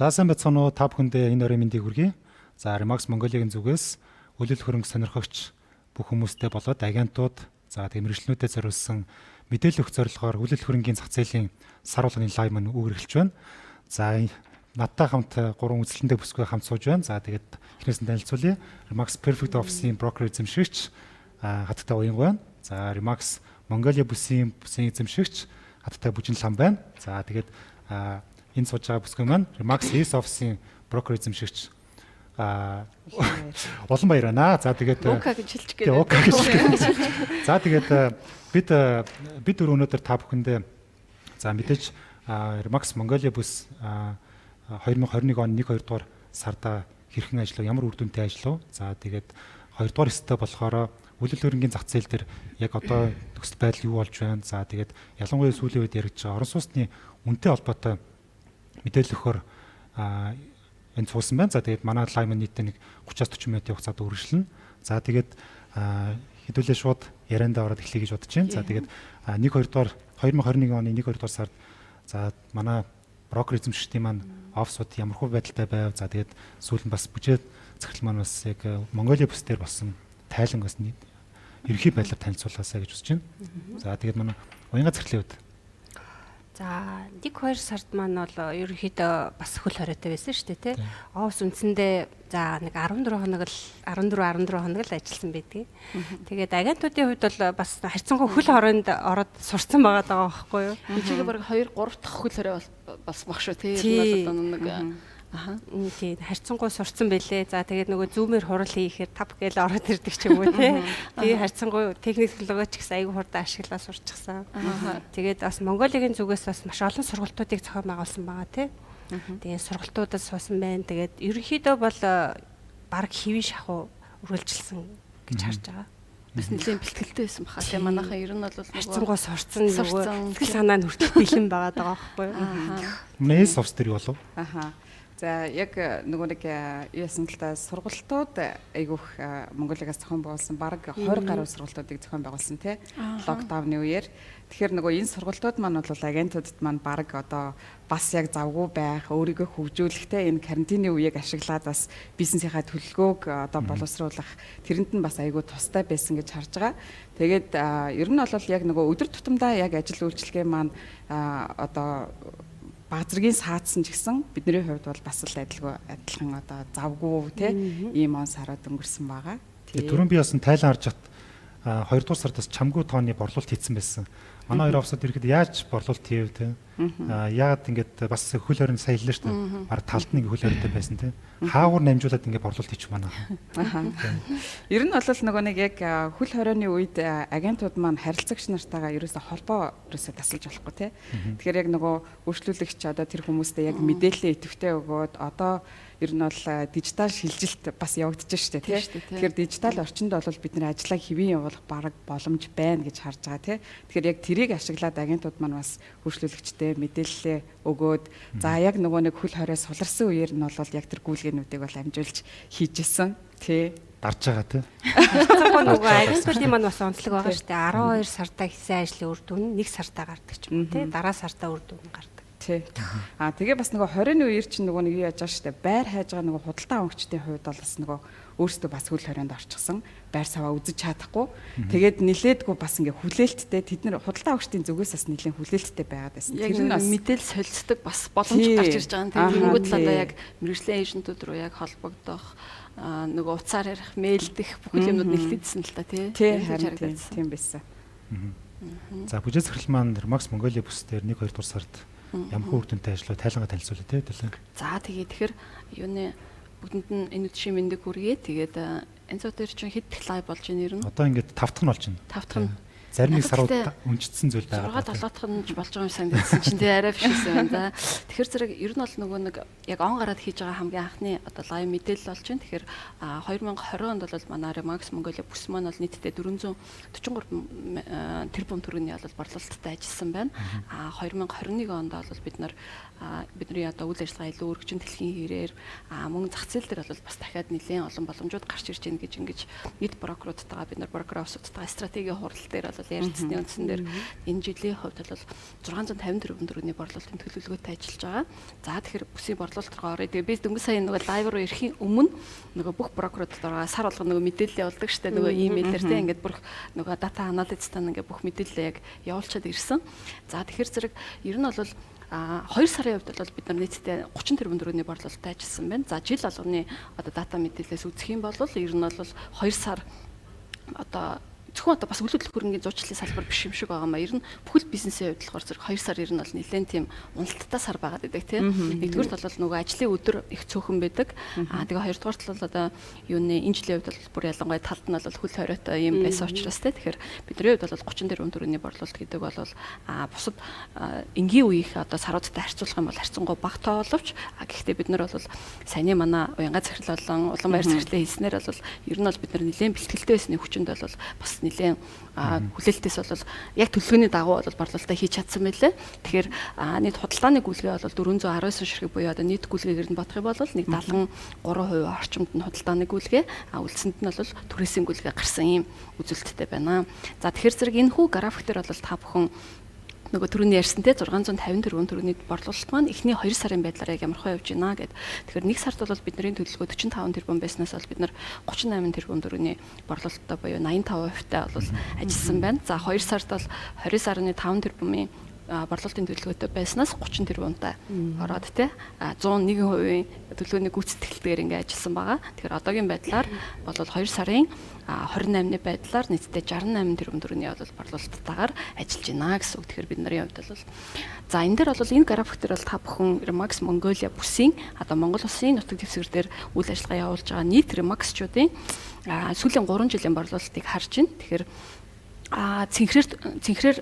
За сайн байцгаана уу, та бүхэндээ энэ өрөө мэндийг хүргэе. За Remax Mongolia-гийн зүгээс үйлдэл хөрөнгө сонирхогч бүх хүмүүстээ болоод агентууд, за тийм мэргэжлүүдэд зориулсан мэдээлэл өгөх зорилгоор үйлдэл хөрөнгийн зах зээлийн сар болгоны лайв маань үргэлжилж байна. За надтай хамт 3 үзэлтэндээ бүсгүй хамт сууж байна. За тэгээд эхнээс нь танилцуулъя. Remax Perfect Office-ийн брокер эзэмшигч хаттай уян байна. За Remax Mongolia бүсийн эзэмшигч хаттай бүжин лам байна. За тэгээд энэ сууж байгаа бүсгүй маань Remax East Office-ийн брокер эзэмшигч олон баяр байна. За тэгээд Ука гэж хэлчих гээд. За тэгээд бид өнөөдөр та бүхэндээ за мэдээж Remax Mongolia бүс 2021 он 1-2 дугаар сарда хэрхэн ажиллав, ямар үр дүнтэй ажиллав. За тэгээд 2 дугаар өстэй болохоор үйлдэл хөрөнгийн зах зээл дээр яг одоо нөхцөл байдал юу болж байна. За тэгээд ялангуяа сүүлийн үед яригдж байгаа орон сууцны үнэтэй холбоотой мэдээлэл өгөхөөр энэ цуусан байна. За тэгээд манай лайв нийтдээ нэг 30-40 минутын хугацаанд үргэлжлэнэ. За тэгээд хэдүүлээ шууд яриандаа ороод эхлэе гэж бодож байна. За тэгээд 1-2 дугаар 2021 оны 1-2 дугаар сард за манай брокер эзэмшигчдийн маань офсууд ямархуу байдалтай байв. За тэгээд сүүлд нь бас бүжээд захирал маань бас яг Mongolia бүс дээр болсон тайлан бас ерөнхий байдлаар танилцуулгаасаа гэж үзэж байна. За тэгээд манай уянга захирлын хувьд За 1-2 сард маань бол ерөнхийдөө бас хөл хориотой байсан шүү дээ, тий. Оос үндсэндээ за нэг 14 хоног л 14 хоног л ажилласан байдгийг. Тэгээд агентуудын хувьд бол бас харьцангуй хөл хороонд ороод сурцсан байгаа даа байхгүй юу? Бичээгээ баг 2-3 дахь хөл хорой бас баг шүү, тий. Ер нь бол нэг тий харьцангуй сурцсан байлээ. За тэгээд нөгөө зүүмээр хурал хийхээр тав гээл ороод ирдэг ч юм уу тий. Тэгээ харьцангуй техникологи ч гэсэн аягүй хурдан ашиглаа сурчихсан. Тэгээд бас Монголигийн зүгээс бас маш олон сургалтуудыг зохион байгуулсан байгаа тий. Тэгээд сургалтуудад суусан байна. Тэгээд ерөнхийдөө бол баг хэвийн шахуу үргэлжилсэн гэж харж байгаа. бас нэлийн бэлтгэлтэй байсан баха. Тэгээ манайхаа ер нь бол харьцангуй сурцсан нөгөө сэтгэл санаа нь хүртэл бэлэн байгаа даа байхгүй юу? Нээс ус төр болов. Аха. За яг нөгөө нэг яасан л та сургалтууд айгүйх Монголиас зохион байгуулсан баг 20 гаруй сургалтуудыг зохион байгуулсан тий. Локдауны үеэр. Тэгэхээр нөгөө энэ сургалтууд маань бол агентуудад маань баг одоо бас яг завгүй байх, өөрийгөө хөгжүүлэхтэй энэ карантины үеийг ашиглаад бас бизнесийнхаа төлөвлөгөөг одоо боловсруулах тэрэнд нь бас айгүй тустай байсан гэж харж байгаа. Тэгээд ер нь бол яг нөгөө өдөр тутамдаа яг ажил үйлчилгээ маань одоо баг зэргийн саадсан ч гэсэн бидний хувьд бол бас л адилхан одоо завгүй тий ийм он сараад өнгөрсөн байгаа. Тэгээ түрүүн би бас тайлан харж хат 2 дугаар сардаас чамгүй тооны борлуулалт хийсэн байсан. Манай хоёр офсод ирэхэд яаж борлуулалт хийв те. Яагаад ингэж бас хөл хорин саяллаа шүү дээ. Бараг талд нэг хөл хоритой байсан те. Хаагур намжуулаад ингэ борлуулалт хийчих манай. Ер нь бол нөгөө нэг яг хөл хорионы үед агентууд маань харилцагч нартайгаа ерөөсө холбоо ерөөсө тасалж болохгүй те. Тэгэхээр яг нөгөө үйлчлүүлэгч одоо тэр хүмүүстээ яг мэдээлэл идэвхтэй өгөөд одоо ер нь бол дижитал шилжилт бас явагдаж штэ тий. Тэгэхээр дижитал орчинд бол бид нэр ажлаа хэвэн явуулах бараг боломж байна гэж харж байгаа тий. Тэгэхээр яг тэрийг ашиглаад агентууд маань бас хөгжлүүлэгчтэй мэдээлэлээ өгөөд за яг нөгөө нэг хөл хорой суларсан үеэр нь бол яг тэр гүйлгээнүүдийг бол амжуулж хийжсэн тий. Дарж байгаа тий. Нөгөө агентуудын маань бас онцлог байгаа штэ. 12 сартаа хийсэн ажлын үр дүн 1 сартаа гардаг ч юм уу тий. Дараа сартаа үр дүн гардаг. Тий. Тэгээ бас нөгөө 20-ны үеэр чинь нөгөө нэг юу яаж байгаа штэ байр хайж байгаа нөгөө худалдаа авангчдын хувьд бол бас нөгөө өөрсдөө бас хөл хорионд орчихсон байр саваа үзэж чадахгүй. Тэгээд нилээдгүй бас ингээ хүлээлттэй тэд нар худалдаа авангчдын зүгээс бас нилээн хүлээлттэй байгаад байсан. Тэр нь бас мэдээлэл солилцдог бас боломж гарч ирж байгаа. Тэгэнгүүт л одоо яг мэргэжлийн эйжентүүд рүү яг холбогдох нөгөө уцаар ярих, мэйлдэх бүх юмнууд нэлээдсэн л та тий. Тийм байсан. За бүжээ захирал маань Макс Монголиа бүс дээр 1-2 дугаар сард ямар үр дүнтэй ажиллаа тайлангаа танилцуулъя тий төлөө. За тэгээ тэгэхээр юуны бүгдэнд нь энэ үдшийн мэндийг хүргэе. Тэгээд энэ цоо дээр чинь хэд их лайв болж байна ер нь? Одоо ингээд 5 дахь нь болж байна. 5 дахь нь. Зарим нэг сарууд үнжидсэн зүйл байгаа. 6 7 дахь нь болж байгаа юм санагдсан чинь тий арай биш юм байна. Тэгэхээр зэрэг ер нь бол нөгөө нэг яг он гараад хийж байгаа хамгийн анхны одоо лайв мэдээлэл болж байна. Тэгэхээр 2020 онд бол манай Макс Монголиа бүс маань бол нийтдээ 443 тэрбум төгрөгийн бол борлуулалттай ажилласан байна. 2021 онд бол бидний одоо үйл ажиллагаа илүү өргөжин дэлхийн хэрээр мөн зах зээл дээр бол бас дахиад нэлээд олон боломжууд гарч ирж байна гэж ингэж нийт брокеруудтайгаа бид нар брокер офсуудтайгаа стратегийн хурал дээр бол ярилцсны үндсэн дээр энэ жилийн хувьд бол 650 тэрбум төгрөгийн борлуулалтын төлөвлөгөөтэй ажиллаж байгаа. За тэгэхээр бүсийн борлуулалт руу оръё. Тэгээ би дөнгөж сая нөгөө лайв руу ирэхийн өмнө нөгөө бүх брокеруудтайгаа сар болгоно нөгөө мэдээлэл явуулдаг штэ нөгөө имэйлээр тий ингээд бүх нөгөө дата анализтаа ингээд бүх мэдээлэлээ яг явуулчаад ирсэн. За тэгэхээр зэрэг ер нь бол 2 сарын хувьд бол бид нар нийтдээ 30 тэрбум төгрөгийн борлуулалттай ажилласан байна. За жил болгоны одоо дата мэдээлэлээс үзэх юм бол ер нь бол 2 сар одоо зөвхөн одоо бас үйл хөдлөх хөрөнгөний зуучлалын салбар биш юм шиг байгаа маа. Ер нь бүхэл бизнесийн хувьд болохоор зэрэг 2 сар ер нь бол нэлээд тийм уналттай сар байгаад байдаг тийм. Нэгдүгürt бол нөгөө ажлын өдөр их цөөхөн байдаг. Тэгээ хоёрдугаарт бол одоо юуны энэ жилийн хувьд бол бүр ялангуяа талд нь бол хөл хориотой юм байсан учраас тийм. Тэгэхээр бидний хувьд бол 30 тэрбум төгрөгийн борлуулалт гэдэг бол бусад энгийн үеийнх одоо саруудтай харьцуулах юм бол харьцангуй бага тоо боловч гэхдээ бид нар бол саяны манай уянга захирал болон Улаанбаяр захирлын хэлснээр бол ер нь бол бид нар нэлээд бэлтгэлтэй байсны хүчинд бол бас нэлээд хүлээлтээс бол яг төлөвлөгөөний дагуу бол борлуулалтаа хийж чадсан байлээ. Тэгэхээр нийт худалдааны гүйлгээ бол 419 ширхэг буюу одоо нийт гүйлгээгээр нь бодох юм бол нэг 73% орчимд нь худалдааны гүйлгээ, үлдсэнд нь бол түрээсийн гүйлгээ гарсан юм үзүүлэлттэй байна. За тэгэхээр зэрэг энэ хүү график дээр бол та бүхэн нөгөө түрүүний ярьсан те 650 тэрбум төгрөгийн борлуулалт маань эхний 2 сарын байдлаар яг ямархуу явж байна гэд. Тэгэхээр нэг сард бол бидний төлөвлөгөө 45 тэрбум байснаас бол бид нар 38 тэрбум төгрөгийн борлуулалттай буюу 85%-тай бол ажилласан байна. За 2 сард бол 20.5 тэрбумын борлуулалтын төлөвлөгөөтэй байснаас 30 тэрбумтай ороод те 101% төлөвлөгөөний гүйцэтгэлтэйгээр ингээ ажилласан байгаа. Тэгэхээр одоогийн байдлаар бол 2 сарын 28-ны байдлаар нийтдээ 68 тэрбум төгрөгийн борлуулалттайгаар ажиллаж байна гэсэн үг. Тэгэхээр бид нарын хувьд бол за энэ дээр бол энэ график дээр бол та бүхэн Макс Монголиа бүсийн одоо Монгол улсын нутаг дэвсгэр дээр үйл ажиллагаа явуулж байгаа нийт Максчуудын сүүлийн 3 жилийн борлуулалтыг харж байна. Тэгэхээр цэнхрээр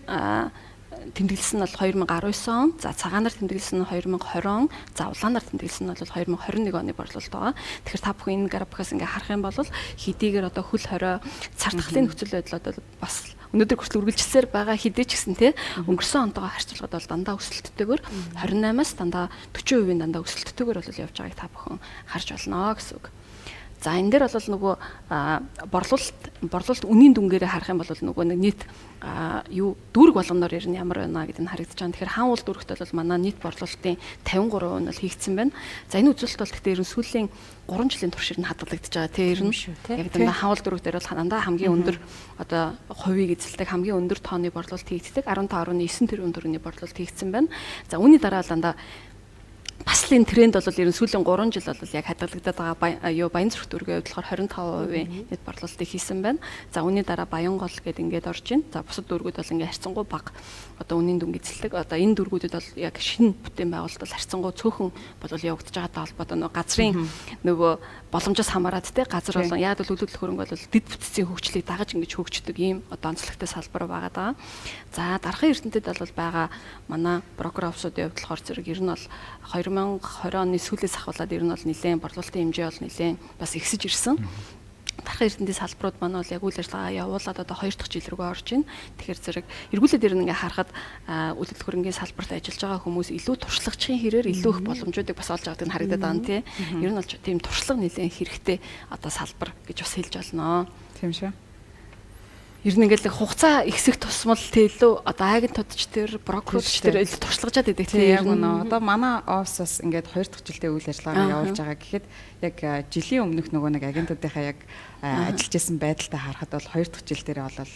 тэмдэглэсэн нь бол 2019 он, за цагаанаар тэмдэглэсэн нь 2020 он, за улаанаар тэмдэглэсэн нь бол 2021 оны борлуулалт байгаа. Тэгэхээр та бүхэн энэ графикаас ингээ харах юм бол хэдийгээр одоо хөл хорой цар тахлын нөхцөл байдал одоо бас өнөөдөр хүртэл үргэлжилсээр байгаа хэдий ч гэсэн те өнгөрсөн онтойгоо харьцуулахад бол дандаа өсөлттэйгээр 28-аас дандаа 40% дандаа өсөлттэйгээр бол явж байгааг та бүхэн харж болно гэсэн үг. За энэ дээр бол нөгөө борлуулалт үнийн дүнгээрээ харах юм бол нөгөө нэг нийт дүүрэг болгоноор ер нь ямар байна гэдэг нь харагдаж байгаа. Тэгэхээр хаан уул дүүрэгт бол манай нийт борлуулалтын 53% нь бол хийгдсэн байна. За энэ үзүүлэлт бол гэхдээ ер нь сүүлийн 3 жилийн турш ер нь хадгалагдаж байгаа. Тэгээ ер нь яг дандаа хаан уул дүүрэг дээр бол дандаа хамгийн өндөр одоо хувийг эзэлдэг хамгийн өндөр тооны борлуулалт хийгддэг 15.9 тэрбум төгрөгийн борлуулалт хийгдсэн байна. За үүний дараа дандаа Баслын тренд бол ер нь сүүлийн 3 жил бол яг хадгалагдаад байгаа Баян зүрх дүүргийн хувьд болохоор 25% нийт борлуулалтыг хийсэн байна. За үүний дараа Баянгол гэдэг ингээд орж ийн. За бусад дүүргүүд бол ингээд харьцангуй бага одоо үнийн дүнг эзэлдэг. Одоо энэ дүүргүүдэд бол яг шинэ бүтээн байгуулалт бол харьцангуй цөөхөн бол явагдаж байгаатай холбоотой нөгөө газрын нөгөө боломжоос хамаарат те газар болон яг бол үйл хөдлөх хөрөнгө бол дэд бүтцийн хөгжлийг дагаж ингэж хөгждөг ийм одоо онцлогтой салбар байгаа. За дархан эрдэнэтэд бол байгаа манай брокер офсуудын хувьд болохоор зэрэг ер нь бол 2020 оны сүүлээс ахуулаад ер нь бол нэлээд борлуулалтын хэмжээ бол нэлээд бас ихсэж ирсэн. Дархан эрдэнэтийн салбарууд манай бол яг үйл ажиллагаа явуулаад одоо 2 дахь жил рүүгээ орж байна. Тэгэхээр зэрэг эргүүлээд ер нь ингээ харахад үйл хөдлөх хөрөнгөний салбарт ажиллаж байгаа хүмүүс илүү туршлагачийн хэрээр илүү их боломжуудыг бас олж авдаг нь харагдаад байна тий. Ер нь бол тийм туршлага нэлээд хэрэгтэй одоо салбар гэж бас хэлж болно. Тийм шүү. Ер нь ингээл хугацаа ихсэх тусмал илүү одоо агентуудч тэр брокерч тэр туршлагажаад идэг тийм яг үнэ. Одоо манай офсоос ингээд 2 дахь жилдээ үйл ажиллагаа явуулж байгаа гэхэд яг жилийн өмнөх нөгөө нэг агентуудынхаа яг ажиллаж исэн байдалтай харахад бол 2 дахь жил дээр бол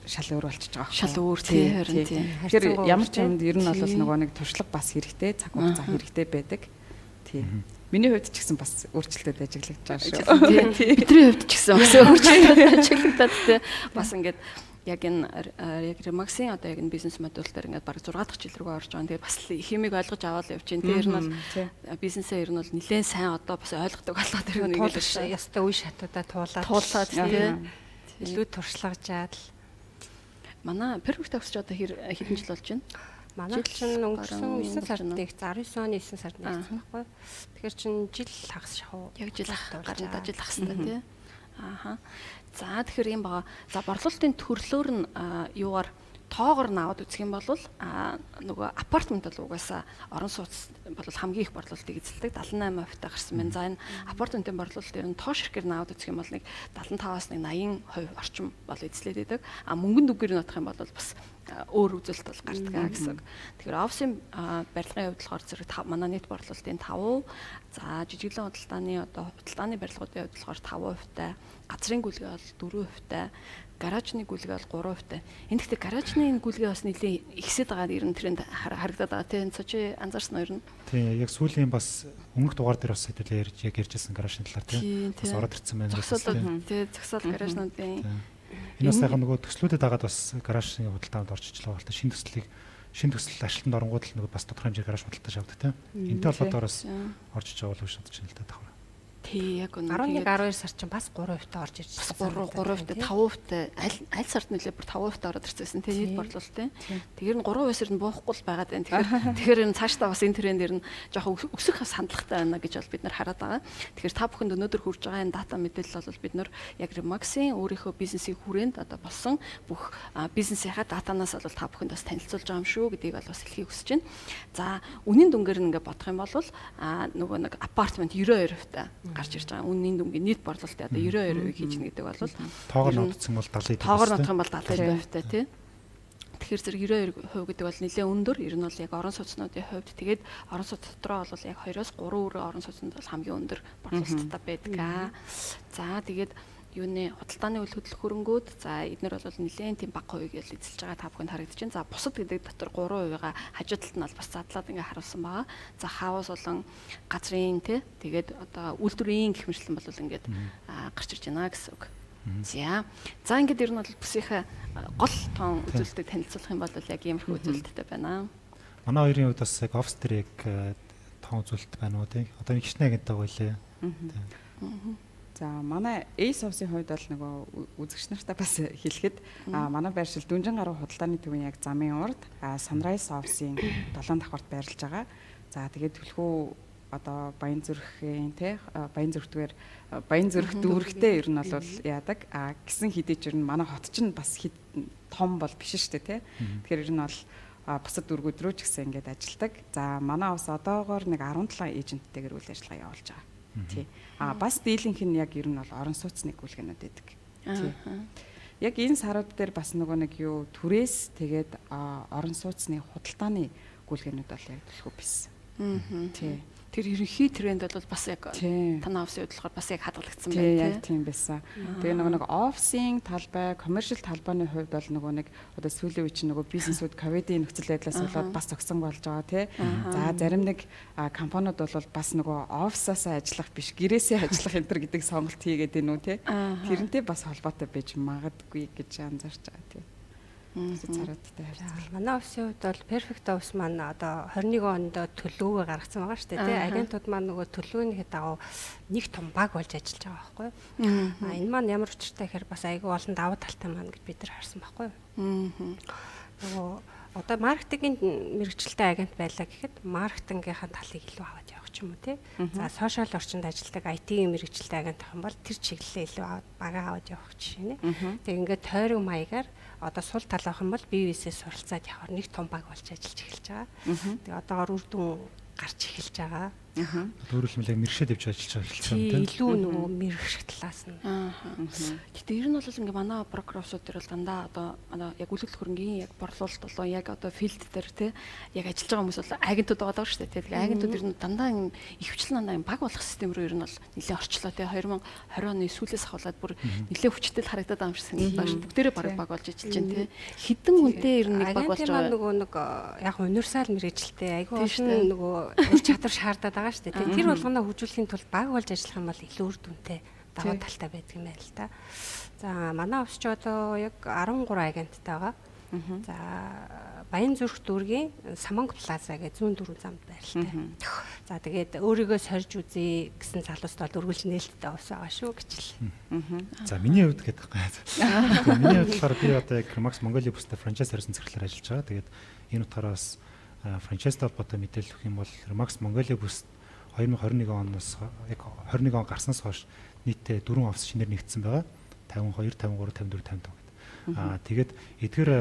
шал өөр болчихж байгаа. Шал өөр тийм харин тийм. Тэгэхээр ямар ч юмд ер нь бол нөгөө нэг туршлага бас хэрэгтэй, цаг хугацаа хэрэгтэй байдаг. Тийм. Миний хувьд ч гэсэн бас өөрчлөлтөд ажиглагдаж байгаа шүү. Бидний хувьд ч гэсэн бас өөрчлөлтөд ажиглагдаад тий. Бас ингээд яг энэ яг Remax-ийн одоо яг энэ бизнес модель дээр ингээд бараг 6 дахь жил рүү орж байгаа. Тэгээд бас хэмиг ойлгож аваад явж байна. Тэр нь бол бизнесээ ер нь бол нэлээд сайн одоо бас ойлгодог болоод тэр нэг л ястай үе шатуудаа туулаад тий. Илүү туршлагажаад л манай Perfect Office одоо хэдэн жил болж байна? Манай чинь өнгөрсөн 9 сард нэг 19 оны 9 сард нэгсэн байхгүй. Тэгэхээр чинь жил хагас шахуу. Яг жил гарантаа жил хагастай тий. Ааха. За тэгэхээр юм бага. За борлуулалтын төрлөөр нь юугаар тоогоор наваад үзэх юм бол нөгөө апартмент бол угаасаа орон сууц бол хамгийн их борлуулалтыг эзэлдэг 78% гарсан байна. За энэ апартментын борлуулалт ер нь тоо ширхгээр наваад үзэх юм бол нэг 75-аас нэг 80% орчим бол эзлээд байдаг. Мөнгөнд үгээр нь бодох юм бол бас өөр үзэлт бол гардаг гэсэн. Тэгэхээр офисын барилгын хувьд болохоор зэрэг манай нийт борлуулалтын 5%, за жижиглэн худалдааны одоо худалдааны барилгуудын хувьд болохоор 5%-тай, газрын гүйлгээ бол 4%-тай, гаражны гүйлгээ бол 3%-тай. Энэ гэхдээ гаражны гүйлгээ бас нэлийн ихсэд байгаа ер нь тренд харагдаад байгаа тийм чи анзаарсан уу ер нь? Тийм яг сүүлийн бас өмнөх дугаар дээр бас хэдүүлээ ярьжсэн гаражны талаар тийм бас ороод ирсэн байна. Зөксөл гаражнуудын энэ бас яг нөгөө төслүүдэд дагаад бас гаражны худалдаанд орчиж байгаа бол шинэ төсөл ажилтнанд оронгууд л нөгөө бас тодорхой хэмжээ гараж худалдаж авдаг тийм. Энтэй холбоотойгоор бас орчиж байгаа болов шатж байна л да давхар. Тий яг үнэ. 11 12 сар чинь бас 3%-тай орж ирж байна. Бас 3%-тай 5%-тай аль сард нэлээ бүр 5%-тай ороод ирсэн тий нийт борлуулалтын. Тэгэхээр нь 3%-ээр нь буухгүй л байгаад байна. Тэгэхээр энэ цаашдаа бас энэ трендээр нь жоохон өсөх хандлагатай байна гэж бол бид нар хараад байгаа. Тэгэхээр та бүхэнд өнөөдөр хүрж байгаа энэ дата мэдээлэл бол бид нар яг Remax-ийн өөрийнхөө бизнесийн хүрээнд одоо болсон бүх бизнесийнхаа датанаас бол та бүхэнд бас танилцуулж байгаа юм шүү гэдгийг бол бас хэлхийг хүсэж байна. За үнийн дүнгээр нь ингээд бодох юм бол нөгөө нэг апартмент 92%-тай гарч ирж байгаа. Үнийн дүнгийн нийт борлуулалтын одоо 92% хийж гэнэ гэдэг бол тоогоор нотцсон бол 70%. Тоогоор нотох юм бол 70%-тай тий. Тэгэхээр зэрэг 92% гэдэг бол нэлээд өндөр. Ер нь бол яг орон сууцнуудын хувьд тэгээд орон сууц дотроо бол яг 2-оос 3 өрөө орон сууцнд бол хамгийн өндөр борлуулалттай байдаг. За тэгээд юуны худалдааны үйл хөдлөх хөрөнгүүд за эднэр бол нэлээд тийм бага хувийг л эзэлж байгаа та бүхэнд харагдаж байна. За бусад гэдэг дотор 3%-га хажуу талд нь бол бас задлаад ингээ харуулсан байгаа. За хаус болон газрын тий тэгээд одоо үйлдвэрийн гэх мэтлэн бол ингээд гарч ирж байна гэсэн үг. За ингээд ер нь бол бүсийнхээ гол тоон үзүүлэлтийг танилцуулах юм бол яг иймэрхүү үзүүлэлттэй байна. Манай хоёрын хувьд бас яг офс дээр яг тоон үзүүлэлт байна уу тий. Одоо нэг хичнээн агенттай байлээ. За манай Ace Office-ийн хувьд бол нөгөө үзэгч нартаа бас хэлэхэд манай байршил Дүнжин гаруй худалдааны төвийн яг замын урд Sunrise Office-ийн 7 давхарт байрлаж байгаа. За тэгээд төлхөө одоо Баянзүрхийн тий Баянзүрх дүүрэгтэй ер нь бол яадаг гисэн хідэж ер нь манай хот чинь бас том бол биш шүү дээ тий. Тэгэхээр ер нь бол бусад дүүргүүд рүү ч гэсэн ингээд ажилдаг. За манай бас одоогоор нэг 17 эйженттэйгээр үйл ажиллагаа явуулж байгаа. Тий. Бас дийлийнх нь яг ер нь бол орон сууцны гүйлгээнүүд байдаг. Тий. Яг энэ сарууд дээр бас нөгөө нэг юу түрээс тэгээд орон сууцны худалдааны гүйлгээнүүд бол яг төлхөө бисэн. Тий. Тэр ерөнхий тренд бол бас яг танаа офисын хувьд болохоор бас яг хадгалагдсан байна тий. Яг тийм байсан. Тэгээ нэг офисын талбай, commercial талбайны хувьд бол нөгөө нэг одоо сүүлийн үе чинь нөгөө бизнесүүд ковидын нөхцөл байдлаас болоод бас зогсон болж байгаа тий. За зарим нэг компаниуд бол бас нөгөө офисаасаа ажиллах биш, гэрээсээ ажиллах энэ төр гэдэг сонголт хийгээд байна уу тий. Тэрнтэй бас холбоотой байж магадгүй гэж анзаарч байгаа тий. Царуудтай харьцуулбал. Манай офисын хувьд бол Perfect Office маань одоо 21 онд төлөвөө гаргасан байгаа шүү дээ тий. Агентууд маань нөгөө төлөвийнхээ дагуу нэг том баг болж ажиллаж байгаа байхгүй юу? Энэ маань ямар учиртай гэхээр бас айгүй олон давуу талтай маань гэж бид нар харсан байхгүй юу? Нөгөө одоо маркетингийн мэргэжилтэй агент байлаа гэхэд маркетингийнхаа талыг илүү аваад явах ч юм уу тий. За сошиал орчинд ажилладаг IT-ийн мэргэжилтэй агент ах юм бол тэр чиглэлээ илүү багаа аваад явах жишээ нэ. Тэг ингээд тойрог маягаар одоо сул тал авах юм бол BVS-ээс суралцаад явахаар нэг том баг болж ажиллаж эхэлж байгаа. Тэгээ одоогоор үр дүн гарч эхэлж байгаа. Өөрөөр хэлбэл мэрэгшээд явж ажиллаж байгаа хэлсэн Тий, тийм. илүү нөгөө мэрэгш талаас нь. Гэтэ ер нь бол ингээ манай програмсууд дээр бол дандаа одоо яг үлгэл хөрөнгийн яг борлуулалт болоо яг одоо филд дээр те яг ажиллаж байгаа хүмүүс бол агентууд байгаа шүү дээ. Тэгээ агентууд ер нь дандаа ихвчлэн дандаа баг болох систем рүү ер нь бол нэлээд орчлоо те 2020 оны сүүлээс ахуулаад бүр нэлээд хүчтэй харагдаад байгаа юм шиг санагдаж байна. Бүгдээрээ баг болж ажиллаж байна те. Хідэн үнэтэй ер нь нэг баг болж байгаа. Нөгөө нэг яг универсал мэрэгжилтэй айгүй олон нөгөө ур чадвар шаардаад байгаа шүү дээ. Тэр болгоноо хөгжүүлэхийн тулд баг болж ажиллах юм бол илүү үр дүнтэй даваа талтай байдаг юм байна л да. За манай офс ч одоо яг 13 агенттай байгаа. За Баян зүрх дүүргийн Саманг Плаза гэж 104 замд байралтай. За тэгээд өөрийгөө сорж үзье гэсэн залуust бол үргэлж нээлттэй ус байгаа шүү гэж л. За миний хувьд гэдэг байгаа. Миний хувьд болохоор би одоо яг Max Mongolia бүстэй франчайз хариуцсан зэрэглэлээр ажиллаж байгаа. Тэгээд энэ утгаараас франчайзтай холбоотой мэдээлэл өгөх юм бол Max Mongolia бүс 2021 оноос яг 21 он гарснаас хойш нийтдээ 4 офс шинээр нэгдсэн байгаа. 52, 53, 54, 55 гэдэг. Тэгээд эдгээр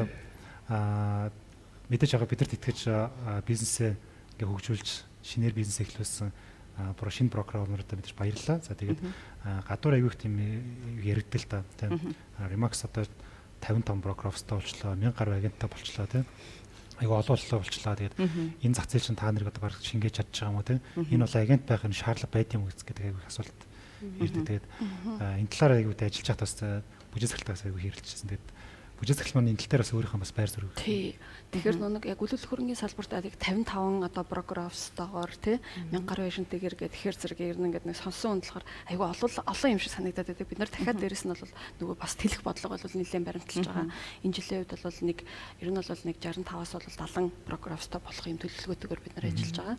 мэдээж байгаа бидэрт итгэж бизнесээ ингээ хөгжүүлж шинээр бизнес эхлүүлсэн шинэ брокеруудад мэдээж баярлалаа. За тэгээд гадуур аявих тийм яригдэл та тийм Remax одоо 55 брокер офстой болчлоо, 1000 гаруй агенттай болчлоо тийм. Айгу олооллоо болчлаа. Тэгээд энэ зах зээл чинь та нарыг одоо баг шингээж чадчих байгаа юм уу тийм. Энэ бол агент байх нь шаардлага байд юм уу гэдэг айгу асуулт ирдэг. Тэгээд энэ талаар айгу ажиллаж хат бас бүжис захалтаас айгу хэрэлжсэн. Тэгээд бүжис захлал маань энэ тал дээр бас өөрийнхөө бас байр суурь. Тий. Тэгэхээр нэг яг үлгэл хөрөнгийн салбарт яг 55 одоо брокер офстойгоор тий 1000 гаруй эшэнтэйгэр гээд тэгэхээр зэрэг ер нь ингээд нэг сонсон үн болохоор айгүй олон юм шиг санагдаад байдаг. Бид нар дахиад дээрэс нь бол нөгөө бас тэлэх бодлого бол нэлээд баримталж байгаа. Энэ жилийн үед бол нэг ер нь бол нэг 65-аас бол 70 брокер офстой болох юм төлөвлөгөөтэйгээр бид нар ажиллаж байгаа.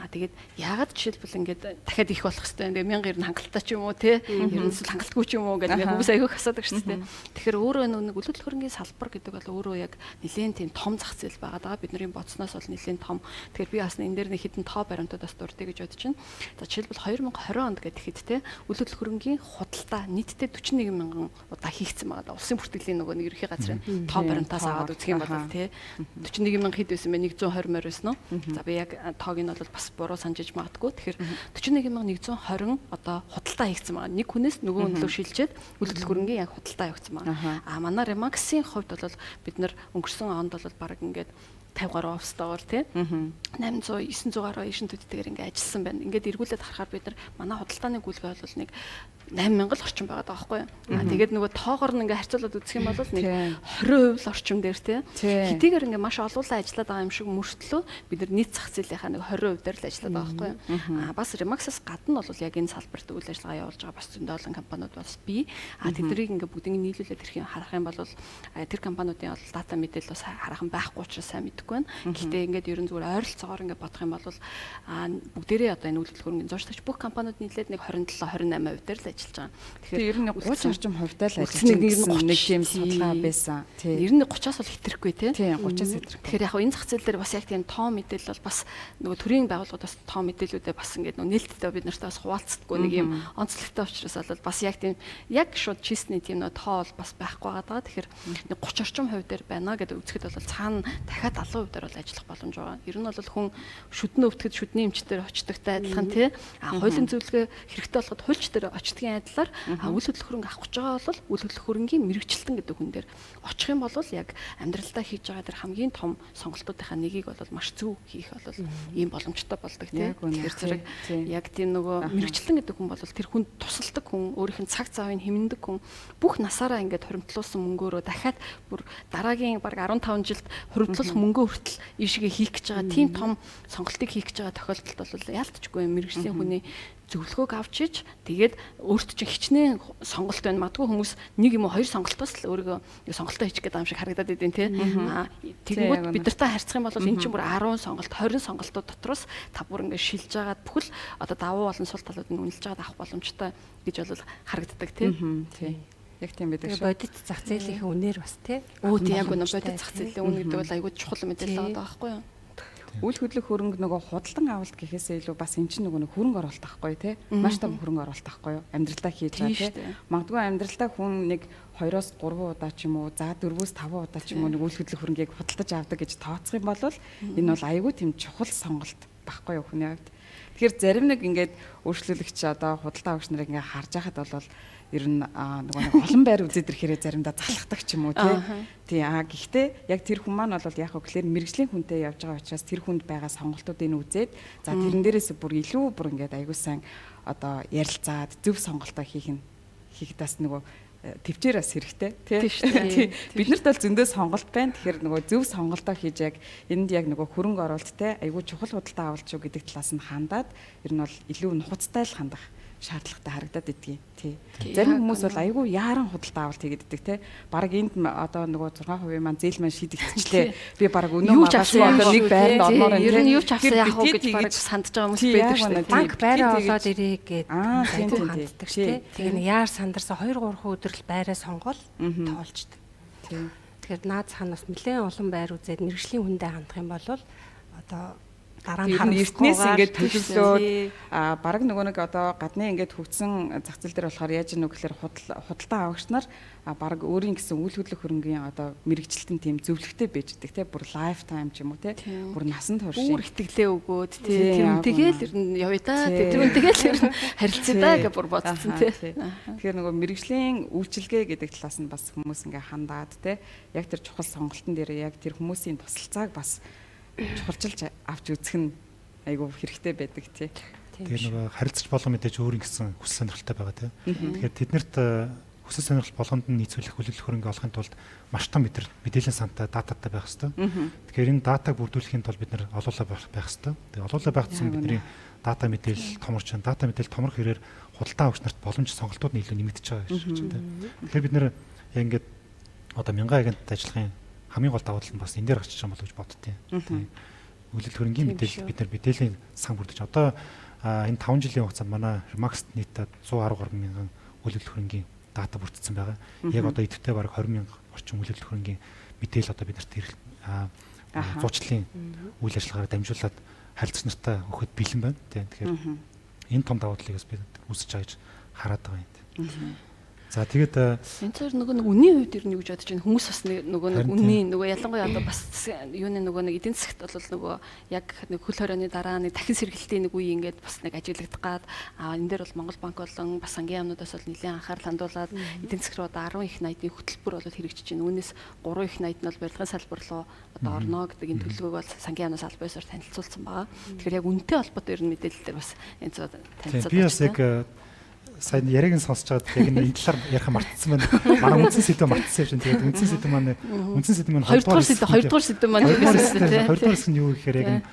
Тэгээд яагаад жишээлбэл ингээд дахиад их болох хэвээр ингээд 1000 ер нь хангалттай ч юм уу тий ер нь хангалтгүй ч юм уу гэдэг хүмүүс айгүй асуудаг шүү дээ. Тэгэхээр өөрөө нэг үлгэл хөрөнгийн салбар гэдэг бол өөрөө яг нэлээд тийм том зах зээл байгаа даа. Бидний бодсноос бол нэлээд том. Тэгэхээр би бас энэ дээр нэг хідэн тоо баримтууд бас дурдъя гэж бодож байна. За жишээлбэл 2020 онд гэхэд те үлгэл хөрөнгийн худалдаа нийтдээ 41 мянган удаа хийгдсэн байгаа даа. Улсын бүртгэлийн нөгөө нэг ерхий газрын тоо баримтаас аваад үзэх юм бол те 41 мянга хэд байсан бэ? 120 морь байсан уу? За би яг тоог нь бол бас буруу санджиж магадгүй. Тэгэхээр 41 мянга 120 одоо худалдаа хийгдсэн байгаа. Нэг хүнээс нөгөө хүн рүү шилжээд үлгэл хөрөнгийн яг худалдаа явагдсан байгаа. Манай Remax-ийн хувьд бол бид нар өнгөрсөн онд бол баг ингээд 50 гаруй офстойгоор тий 800 900 гаруй эшэнтүүдтэйгээр ингээд ажилласан байна. Ингээд эргүүлээд харахаар бид нар манай худалдааны гүйлгээ бол нэг 8000 л орчим байгаа байхгүй юу. Тэгээд нөгөө тоогоор нь ингээ харьцуулаад үзэх юм бол нэг 20% л орчим дээр тий. Хэдийгээр ингээ маш олуулаа ажиллаад байгаа юм шиг мөртлөө бид нар нийт зах зээлийнхаа нэг 20% дээр л ажиллаад байгаа байхгүй юу. Бас Remax-аас гадна бол яг энэ салбарт үйл ажиллагаа явуулж байгаа бас зөндөө олон компаниуд бас бий. Тэднийг ингээ бүгдийг нийлүүлээд ирэх юм харах юм бол тэр компаниудын бол дата мэдээлэл бас харах юм байхгүй учраас сайн мэдэхгүй байна. Гэхдээ ингээд ерөн зүгээр ойролцоогоор ингээ бодох юм бол бүгдээрээ одоо энэ үйлдвэрлэл хөрөнгөний зуршлагч бүх компаниуд нийлээд нэг 27-28% дээр л ажиллаж байгаа. Тэгэхээр ер нь 30 орчим хувьтай л ажиллаж нэг тийм судалгаа байсан. Ер нь 30-аас бол хэтрэхгүй тий. 30-аас хэтрэхгүй. Тэгэхээр яг энэ зах зээл дээр бас яг тийм тоо мэдээлэл бол бас нөгөө төрийн байгууллагуудаас тоо мэдээллүүдээ бас ингээд нөгөө нээлттэй бид нартай бас хуваалцдаггүй нэг юм онцлогтой учраас бол бас яг тийм яг шууд чистний тийм нөгөө тоо бол бас байхгүй байгаа. Тэгэхээр нэг 30 орчим хувь дээр байна гэдэг үзэхэд бол цаана дахиад 70% дээр бол ажиллах боломж байгаа. Ер нь бол хүн шүднэ өвтгөд шүдний эмчтэр очдогтой адилхан тий. Хуулийн зөвлөгөө хэрэгтэй болоход хуульч дээр очдгийн адилаар үйл хөдлөх хөрөнгө авах гэж байгаа бол үйл хөдлөх хөрөнгийн мэрэгчлэлтэн гэдэг хүн дээр очих юм бол яг амьдралдаа хийж байгаа тэр хамгийн том сонголтуудынхаа нэгийг бол маш зөв хийх бол ийм боломжтой болдог тийм. Тэгэхээр зэрэг яг тийм нөгөө мэрэгчлэн гэдэг хүн бол тэр хүнд тусалдаг хүн, өөрийнх нь цаг цаавыг хэмндэг хүн бүх насаараа ингээд хуримтлуулсан мөнгөөрөө дахиад бүр дараагийн баг 15 жилд хуримтлуулах мөнгөө хүртэл ийшгээ хийх гэж байгаа тийм том сонголтыг хийх гэж байгаа тохиолдолд бол яалтчгүй мэрэгжлийн хүний зөвлөгөөг авч иж тэгээд өөртөө чинь хичнээн сонголт байна. Магадгүй хүмүүс нэг юм уу хоёр сонголтоос л өөрийгөө сонголтоо хийчих гэдэг юм шиг харагдаад идэв тий. Тэгэнгүүт бид нартай харьцах юм бол энэ чинь бүр 10 сонголт 20 сонголтууд дотроос та бүр ингэ шилж агаад бүхэл одоо давуу болон сул талуудыг үнэлж агаад авах боломжтой гэж бол харагддаг тий. Тий. Яг тийм байдаг шүү. Бодит зах зээлийн үнээр бас тий. Өө тий яг үнэ бодит зах зээлийн үнэ гэдэг бол айгүй чухал мэдээлэл байгаа байхгүй юу? Үйл хөдлөх хөрөнгө нөгөө худалдан авалт гэхээсээ илүү бас эн чинь нөгөө хөрөнгө оруулалт байхгүй тий. Маш том хөрөнгө оруулалт байхгүй юу? Амьдралдаа хийж байгаа тий. Магадгүй амьдралдаа хүн нэг 2-3 удаа ч юм уу, за 4-5 удаа ч юм уу нэг үйл хөдлөх хөрөнгийг худалдаж авдаг гэж тооцох юм бол энэ бол айгүй тийм чухал сонголт байхгүй юу хүний хувьд. Тэгэхээр зарим нэг ингээд өөрчлөлөгч одоо худалдаа авагч нарыг ингээд харж байхад бол ер нь нөгөө нэг олон байр үзээд ирэхээр заримдаа залхахдаг ч юм уу тий. Гэхдээ яг тэр хүн маань бол яг гэхээр мэрэгжлийн хүнтэй явж байгаа учраас тэр хүнд байгаа сонголтуудыг үзээд за тэрэн дээрээс бүр илүү бүр ингээд аягүй сайн одоо ярилцаад зөв сонголтоо хийх бас нөгөө төвчээр бас хэрэгтэй тий. Бид нарт бол зөндөө сонголт байна. Тэгэхээр нөгөө зөв сонголтоо хийж яг энд яг нөгөө хөрөнгө оруулалт те айгүй чухал худалдаа авалт шүү гэдэг талаас нь хандаад ер нь бол илүү нухацтай л хандах шаардлагатай харагдаад идэгий тий. Зарим хүмүүс бол айгүй яаран худалдаа авалт хийгээд идэг те. Бараг энд одоо нөгөө 6% маань зээл маань шийдэгдчихлээ. Би бараг өнөө магаас одоо нэг байранд ормоор энэ. Ер нь юу ч авсан яах вэ гэж бараг сандж байгаа хүмүүс байдаг шүү дээ. Банк байраа олоод ирээ гээд айгүй ханддаг тий. Тэгээ нэг яар сандарсан 2-3 өдөр л байраа сонгол тоолждаг. Тэгэхээр наад цаана бас нэлээд олон байр үзээд мэрэгжлийн хүндээ хандах юм бол одоо дараа нь эртнээс ингээд төлөвлөөд бараг нөгөө нэг одоо гадны ингээд хөгжсөн зах зээл дээр болохоор яаж нэг гэхээр худалдаа авагч нар бараг өөрийн гэсэн үйл хөдлөх хөрөнгийн одоо мэрэгчлэлтэн тийм зөвлөгтэй байж идэг те бүр лайфтайм ч юм уу те бүр насан турш бүр итгэлээ өгөөд те тэр үнтэйгээл ер нь явъя да тэр үнтэйгээл ер нь харилцаа да гэж бүр бодсон те. Тэгэхээр нөгөө мэрэгжлийн үйлчилгээ гэдэг талаас нь бас хүмүүс ингээ хандаад те яг тэр чухал сонголтын дээр яг тэр хүмүүсийн тусалцааг бас чухалчилж авч үзэх нь айгүй хэрэгтэй байдаг тий. Тэгээ нөгөө харилцаж болгох мэдээж өөрийн гэсэн хүсэл сонирхолтой байгаа тий. Тэгэхээр тэднэрт хүсэл сонирхол болгонд нь нийцүүлэх хүлээлт хөрөнгө олохын тулд маш том мэдээллийн сантай дататай байх хэрэгтэй. Тэгэхээр энэ датаг бүрдүүлэхийн тулд бид нар олоолаа байх хэрэгтэй. Тэгээ олоолаа байх тусам бидний дата мэдээлэл томорч байна. Дата мэдээлэл томрох хэрээр худалдаа авагч нарт боломж сонголтууд нь илүү нэмэгдэж байгаа гэж байна тий. Тэгэхээр бид нар яг ингээд одоо 1000 агент ажиллахын хамгийн гол давуу тал нь бас энэ дээр гарч байгаа болов гэж боддتي. Хүлээлт хөрөнгийн мэдээлэл бид нар мэдээллийн сан бүрдэж одоо энэ 5 жилийн хугацаанд манай Remax нийтдээ 113 мянган хүлээлт хөрөнгийн дата бүрдсэн байгаа. Яг одоо идэвхтэй бараг 20 мянга орчим хүлээлт хөрөнгийн мэдээлэл одоо бид нарт зуучлалын үйл ажиллагаагаар дамжуулаад харилцагч нартай өгөхөд бэлэн байна. Тэгэхээр энэ том давуу талыг бас бид үүсэж байгаа гэж хараад байгаа юм. За тэгээд энэ цаар нөгөө үнийн хувьд ер нь юу гэж бодож байна хүмүүс бас нөгөө үнийн нөгөө ялангуяа одоо бас юуны нөгөө нэг эдийн засгт бол нөгөө яг нэг хөл хорионы дараа нэг дахин сэргэлтийн нэг үе ингээд бас нэг ажиглагдах гад энэ дээр бол Монгол банк болон бас сангийн яамнуудаас бол нэлээд анхаарал хандуулад эдийн засаг руу одоо 10 их найдны хөтөлбөр болоод хэрэгжиж байна. Үүнээс 3 их найд нь бол барилгын салбар руу одоо орно гэдэг энэ төлөвлөгөөг бол сангийн яамнаас аль биесээр танилцуулсан байгаа. Тэгэхээр яг үнэтэй холбоотой ер нь мэдээлэл дээр бас энэ цаа танилцуулсан. Би бас яг сайн яриаг нь сонсч байгаад яг энэ талаар ярих мартсан байна. Манай үндсэн сэдв мартсан юм. Тэгээд үндсэн сэдв маань 2 дугаар сэдв маань байсан тийм. 2 дугаар нь юу гэхээр яг энэ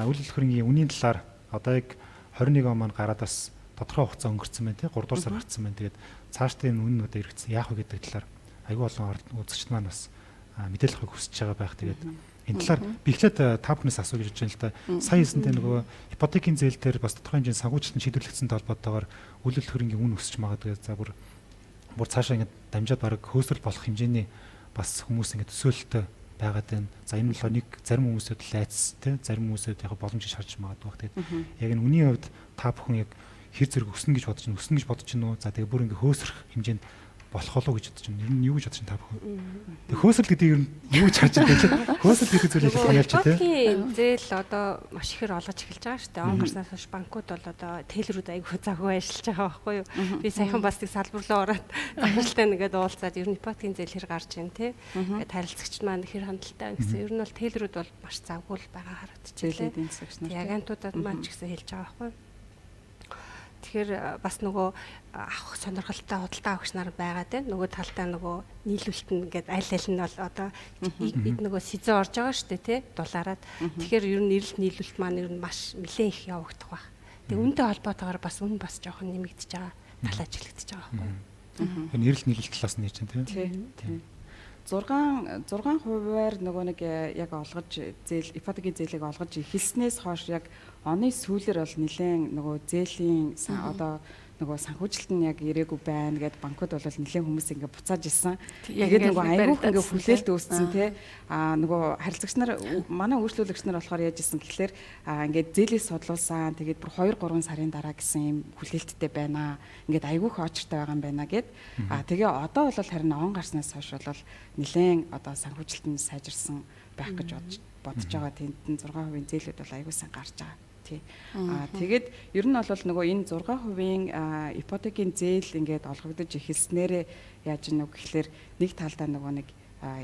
үйлдэл хөрөнгийн үнийн талаар одоо яг 21 он маань гараад бас тодорхой хугацаа өнгөрцөн байна тийм. 3 дугаар сар гарцсан байна. Тэгээд цаашдын үнэн одоо эргэцсэн яах вэ гэдэг талаар аюул олон үзэгчд маань бас мэдээлэл авахыг хүсэж байгаа байх. Тэгээд энэ талаар би эхлээд та бүхнээс асууж ирж байна л да. Сая хэлсэнтэй нөгөө ипотекийн зээл дээр бас тодорхой хэмжээний санхүүжилтэн шийдвэрлэгдсэнтэй холбоотойгоор үйлдэл хөрөнгийн үн өсч магадгүй. За бүр цаашаа ингэ дамжаад бараг хөөсрөл болох хэмжээний бас хүмүүс ингэ төсөөлөлтөй байгаад байна. За энэ бол нэг зарим хүмүүсүүд лайц тий зарим хүмүүсүүд яг боломжийг шаарч магадгүй. Тэгээд яг энэ үнийн хувьд та бүхэн яг хэр зэрэг өснө гэж бодож байна уу? За тэгээ бүр ингэ хөөсрөх хэмжээнд болох болов гэж бодож байна. Ер нь юу гэж бодож байна та бүхэн? Тэг хөөсрөл гэдэг ер нь юу гэж харж байна те? Хөөсрөл гэдэг зүйлийг ханиалч те. Зээл одоо маш ихээр олгож эхэлж байгаа шүү дээ. Он гарснаас хойш банкуд бол одоо тейлрүүд айгүй загвар ажиллаж байгаа байхгүй юу? Би саяхан бас нэг салбар руу ороод захиралтай нэгээд уулзаад ер нь ипотекийн зээл хэр гарч байна те. Ингээд харилцагч маань хэр хандлттай байна гэсэн. Ер нь бол тейлрүүд бол маш загвар байгаа харагдчихлээ. Яг антуудад маань ч гэсэн хэлж байгаа байхгүй юу? Тэгэхээр бас нөгөө авах сонирхолтой худалдаа авагч нар байгаад байна. Нөгөө талдаа нөгөө нийлүүлэлт нь ингээд аль нь бол одоо бид нөгөө сизээ орж байгаа шүү дээ тий дулаараад. Тэгэхээр ер нь эрэлт нийлүүлэлт маань ер нь маш нэлээд их явагдах байх. Тэгээ үнэтэй холбоотойгоор бас үн бас жоохон нэмэгдэж байгаа тал ажиглагдаж байгаа байхгүй. Энэ эрэлт нийлүүлэлт талаас нь яаж чинь тий. 6%-аар нөгөө нэг яг олгож зээл ипотекийн зээлийг олгож эхэлснээс хойш яг оны сүүлээр бол нэлээд нөгөө зээлийн одоо нөгөө санхүүжилт нь яг ирээгүй байна гэд банкуд бол нэлээд хүмүүс ингээ буцааж исэн. Тэгээд нөгөө айгүйх ингээ хүлээлт үүссэн тий. Нөгөө харилцагч нар манай үйлчлүүлэгч нар болохоор яаж исэн гэхлээр ингээ зээлийг судлуулсан. Тэгээд бүр 2-3 сарын дараа гэсэн юм хүлээлттэй байна. Ингээд айгүйх очертой байгаа юм байна гэд. Тэгээ одоо бол харин он гарснаас хойш бол нэлээд одоо санхүүжилт нь сайжирсан байх гэж бодож байгаа. Тэнд 6% зээлүүд бол айгүй сайн гарч байгаа. Тий. Тэгээд ер нь бол нөгөө энэ 6% ипотекийн зээл ингээд олгогдож эхэлснээрээ яаж нэг гэхэлэр нэг талдаа нөгөө нэг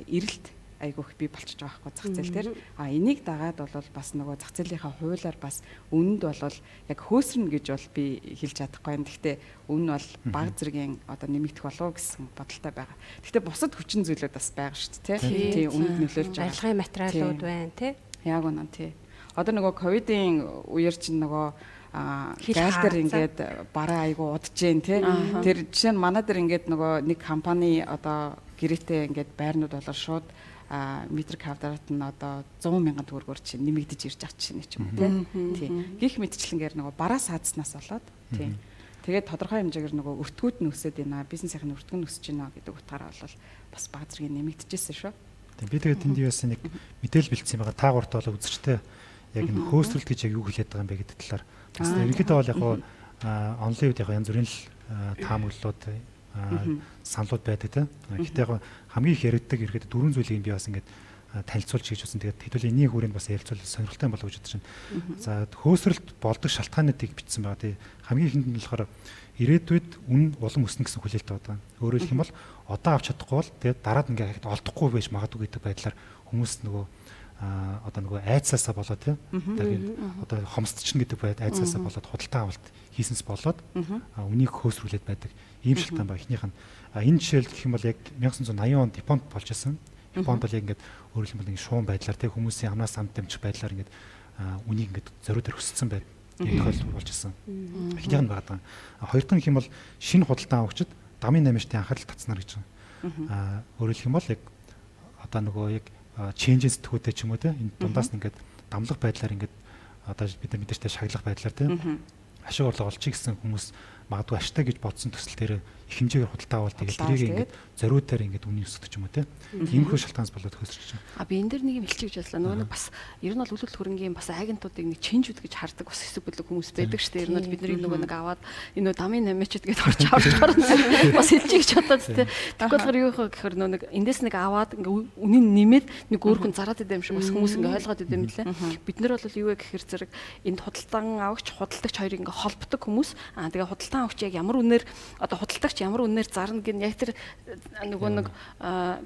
эрэлт айгүйх бий болчихж байгаа байхгүй зах зээл дээр. Энийг дагаад бол бас нөгөө зах зээлийнхаа хуулиар бас үнэнд бол яг хөөсрнө гэж бол би хэлж чадахгүй юм. Гэхдээ үнэ бол баг зэргийн одоо нэмэгдэх болов гэсэн бодолтой байгаа. Гэхдээ бусад хүчин зүйлүүд бас байгаа шүү дээ тий. Үнэнд нөлөөлж байгаа. Барилгын материалууд байна тий. Яг үнэ тий. Одоо нөгөө ковидын үеэр чинь нөгөө гаалтэр ингээд бараа айгу удаж जैन тий. Тэр жишээ нь манай дээр ингээд нөгөө нэг компани одоо гэрээтэй ингээд байрнууд болоор шууд метр квадрат нь одоо 100,000 төгрөгөөр чинь нэмэгдэж ирж байгаа чинь ч юм уу тий. Гих мэдчлэнгээр нөгөө бараа саадснаас болоод тий. Тэгээд тодорхой хэмжээгээр нөгөө өртгүүд нь өсөд байна. Бизнесийн өртгөн өсөж байна гэдэг утгаараа бол бас баг зэргийн нэмэгдэжсэн шүү. Тийм би тэгээд тэнд юусэн нэг мэдээлэл бэлдсэн байгаа. Таагуурт бол үзэгчтэй яг энэ хөөсрөлт гэж яг юу хэлээд байгаа юм бэ гэдэг талаар. Бас ерөнхийдөө бол яг онлайн үед яг янз бүрийн таамаглалууд саналуд байдаг тийм. Гэхдээ яг хамгийн их яригддаг ерөөд дөрвөн зүйлийг би бас ингээд танилцуулж хийж үзсэн. Тэгээд хэдүүл энэний хүрээнд бас ярилцвал сонирхолтой болов гэж бодож байна. За хөөсрөлт болдог шалтгаануудыг бичсэн байгаа. Тий хамгийн ихэнд нь болохоор ирээдүйд үнэ улам өснө гэсэн хүлээлт байгаа. Өөрөөр хэлэх юм бол одоо авч чадахгүй бол тэгээд дараад ингээд олдохгүй байж магадгүй гэдэг байдлаар хүмүүс нөгөө одоо нөгөө айцаасаа болоод тийм одоо хомсдчихна гэдэг байд айцаасаа болоод худалдан авалт хийсэнс болоод үнийг хөөсрүүлээд байдаг ийм шалтгаан ба эхнийх нь энэ жишээл гэх юм бол яг 1980 онд Японд болж байсан. Японд бол яг ингээд өөрөлдөн бол ингээд шуун байдлаар тийм хүмүүсийн амнаас амт дамжих байдлаар ингээд үнийг ингээд зориуд төр өссөн байд. Энэ тохиолдол болж ирсэн. Эхнийх нь байгаа. Хоёр дахь нь гэх юм бол шинэ худалдан авагчид дамын намжтын анхаарал татснаар гэж байна. Өөрөөр хэлэх юм бол яг одоо нөгөө яг changes төгөөтэй ч юм уу те энэ дундаас нь ингээд дамлах байдлаар ингээд одоо бид нар мэдэрчтэй шаглах байдлаар те ашиг орлого олчих гэсэн хүмүүс магадгүй ашигтай гэж бодсон төсөл дээр их хэмжээгээр худалдаа авалт тэгээд тэрийг ингээд зориудаар ингээд үнийн өсгөх юм уу те иймэрхүү шалтгаанаас болоод хөөсөрч байна. Би энэ дэр нэг юм хэлчих гэж бодлоо. Нөгөө нэг бас ер нь бол үйлдвэрлэл хөрөнгийн бас агентуудыг нэг чинжүүд гэж хардаг бас хэсэг бүлэг хүмүүс байдаг шүү дээ. Ер нь бол бидний нөгөө нэг аваад энэ дамын намичд гээд орж авчихаар бас хэлчих гэж бодоод те. Тэгвэл болохоор юу вэ гэхээр нөгөө нэг эндээс нэг аваад ингээ үнийн нэмээд нэг өөр хүн зараад идэм шиг бас хүмүүс ингээ ойлгоод идэм лээ. Бид нар бол юу вэ гэхээр зэрэг энд худалдан авагч худалдагч хоёрыг ингээ холбдог хүмүүс. Тэгээ худалдан авагч яг ямар үнээр одоо худалдагч ямар үнээр зарна гин яг тэр нөгөө нэг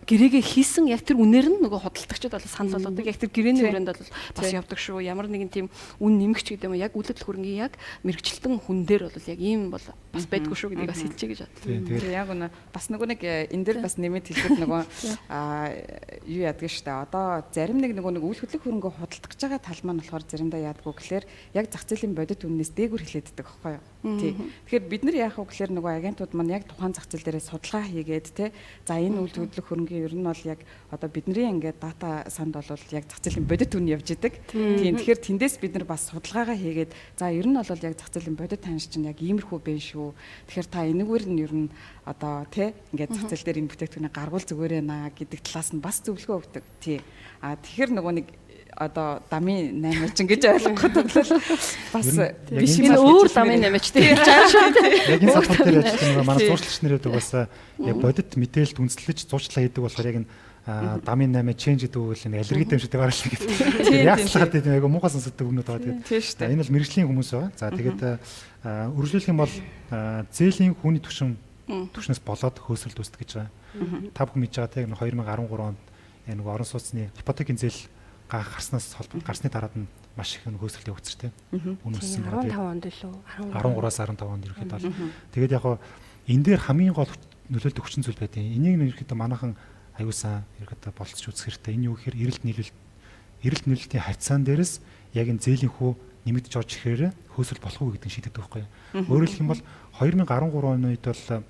гэрээгээ хийсэн яг тэр үнээр нь нөгөө худалдагчид бол санал болгодог. Яг тэр гэрээний хүрээнд бол бас явдаг шүү. Ямар нэгэн тийм үн нэмэгч гэдэг юм яг үйлдвэрлэл хөрөнгийн яг мэрэгчлэн хүн дээр бол яг ийм бол бас байдгүй шүү гэдгийг бас хэлчихье гэж бодлоо. Тэгээ яг үнэ бас нөгөө нэг энэ дээр бас нэмэт хэлэхэд нөгөө юу яддаг шүү дээ. Одоо зарим нэг нөгөө нэг үйлдвэрлэл хөрөнгө худалдаж байгаа тал маань болохоор заримдаа яадгүй гэхэлэр яг зах зээлийн бодит үннээс дээгүр хэлээддэг байхгүй юу? Тий. Тэгэхээр бид нар яах вэ гэхээр нөгөө агентууд маань яг тухайн зах зээл дээрээ судалгаа хийгээд те за энэ үйлдвэрлэл хөрөнгөний ер нь бол яг одоо бидний ингээд дата санд бол яг зах зээлийн бодит үн явж идэг. Тийм тэгэхээр тэндээс бид нар бас судалгаагаа хийгээд за ер нь бол яг зах зээлийн бодит таньж чинь яг иймэрхүү байна шүү. Тэгэхээр та энэгээр нь ер нь одоо те ингээд зах зээл дээр энэ бүтээгдэхүүнийг гаргуул зүгээрээ наа гэдэг талаас нь бас зөвлөгөө өгдөг. Тий. Тэгэхээр нөгөө нэг одоо дамын 8 гэж ойлгоход бас биш энэ өөр дамын 8 тийм яаж яг энэ сатал дээр ажиллаж байгаа манай зуршлагч нарыг угаасаа яг бодит мэдээлэлд үндэслэж зуршлаа хийдэг болохоор яг энэ дамын 8 change гэдэг үйл нь аллерги дэмждэг гаргалтай гэдэг. Яаслахад тийм айгу муухай сонсогддог өмнөд байгаа тийм. Энэ бол мэрэгжлийн хүмүүс байгаа. За тэгээд үргэлжлүүлэх юм бол зээлийн хүний түвшнээс болоод хөөсрөлт үүсдэг гэж байгаа. Та бүхэн мэдж байгаа тийм 2013 онд нэг орон сууцны ипотекийн зээл гарснаас холбоотой гарсны дараад нь маш их хөөсрөл явагдчихтэй. Үнэ өссөн байна. 15 онд илүү 13-аас 15 онд ерөөхдөө бол. Тэгээд яг хоо энэ дээр хамгийн гол нөлөөлдөг хүчин зүйл байдаг. Энийг ерөөхдөө манайхан аюулсан ерөөхдөө болцож үзэх хэрэгтэй. Энэ юу гэхээр эрэлт нөлөөлтийн хавцаан дээрээс яг энэ зээлийн хүү нэмэгдэж орж ирэхээр хөөсрөл болох уу гэдэг нь шийдэгдэх байхгүй юу. Өөрөөр хэлэх юм бол 2013 оны үед бол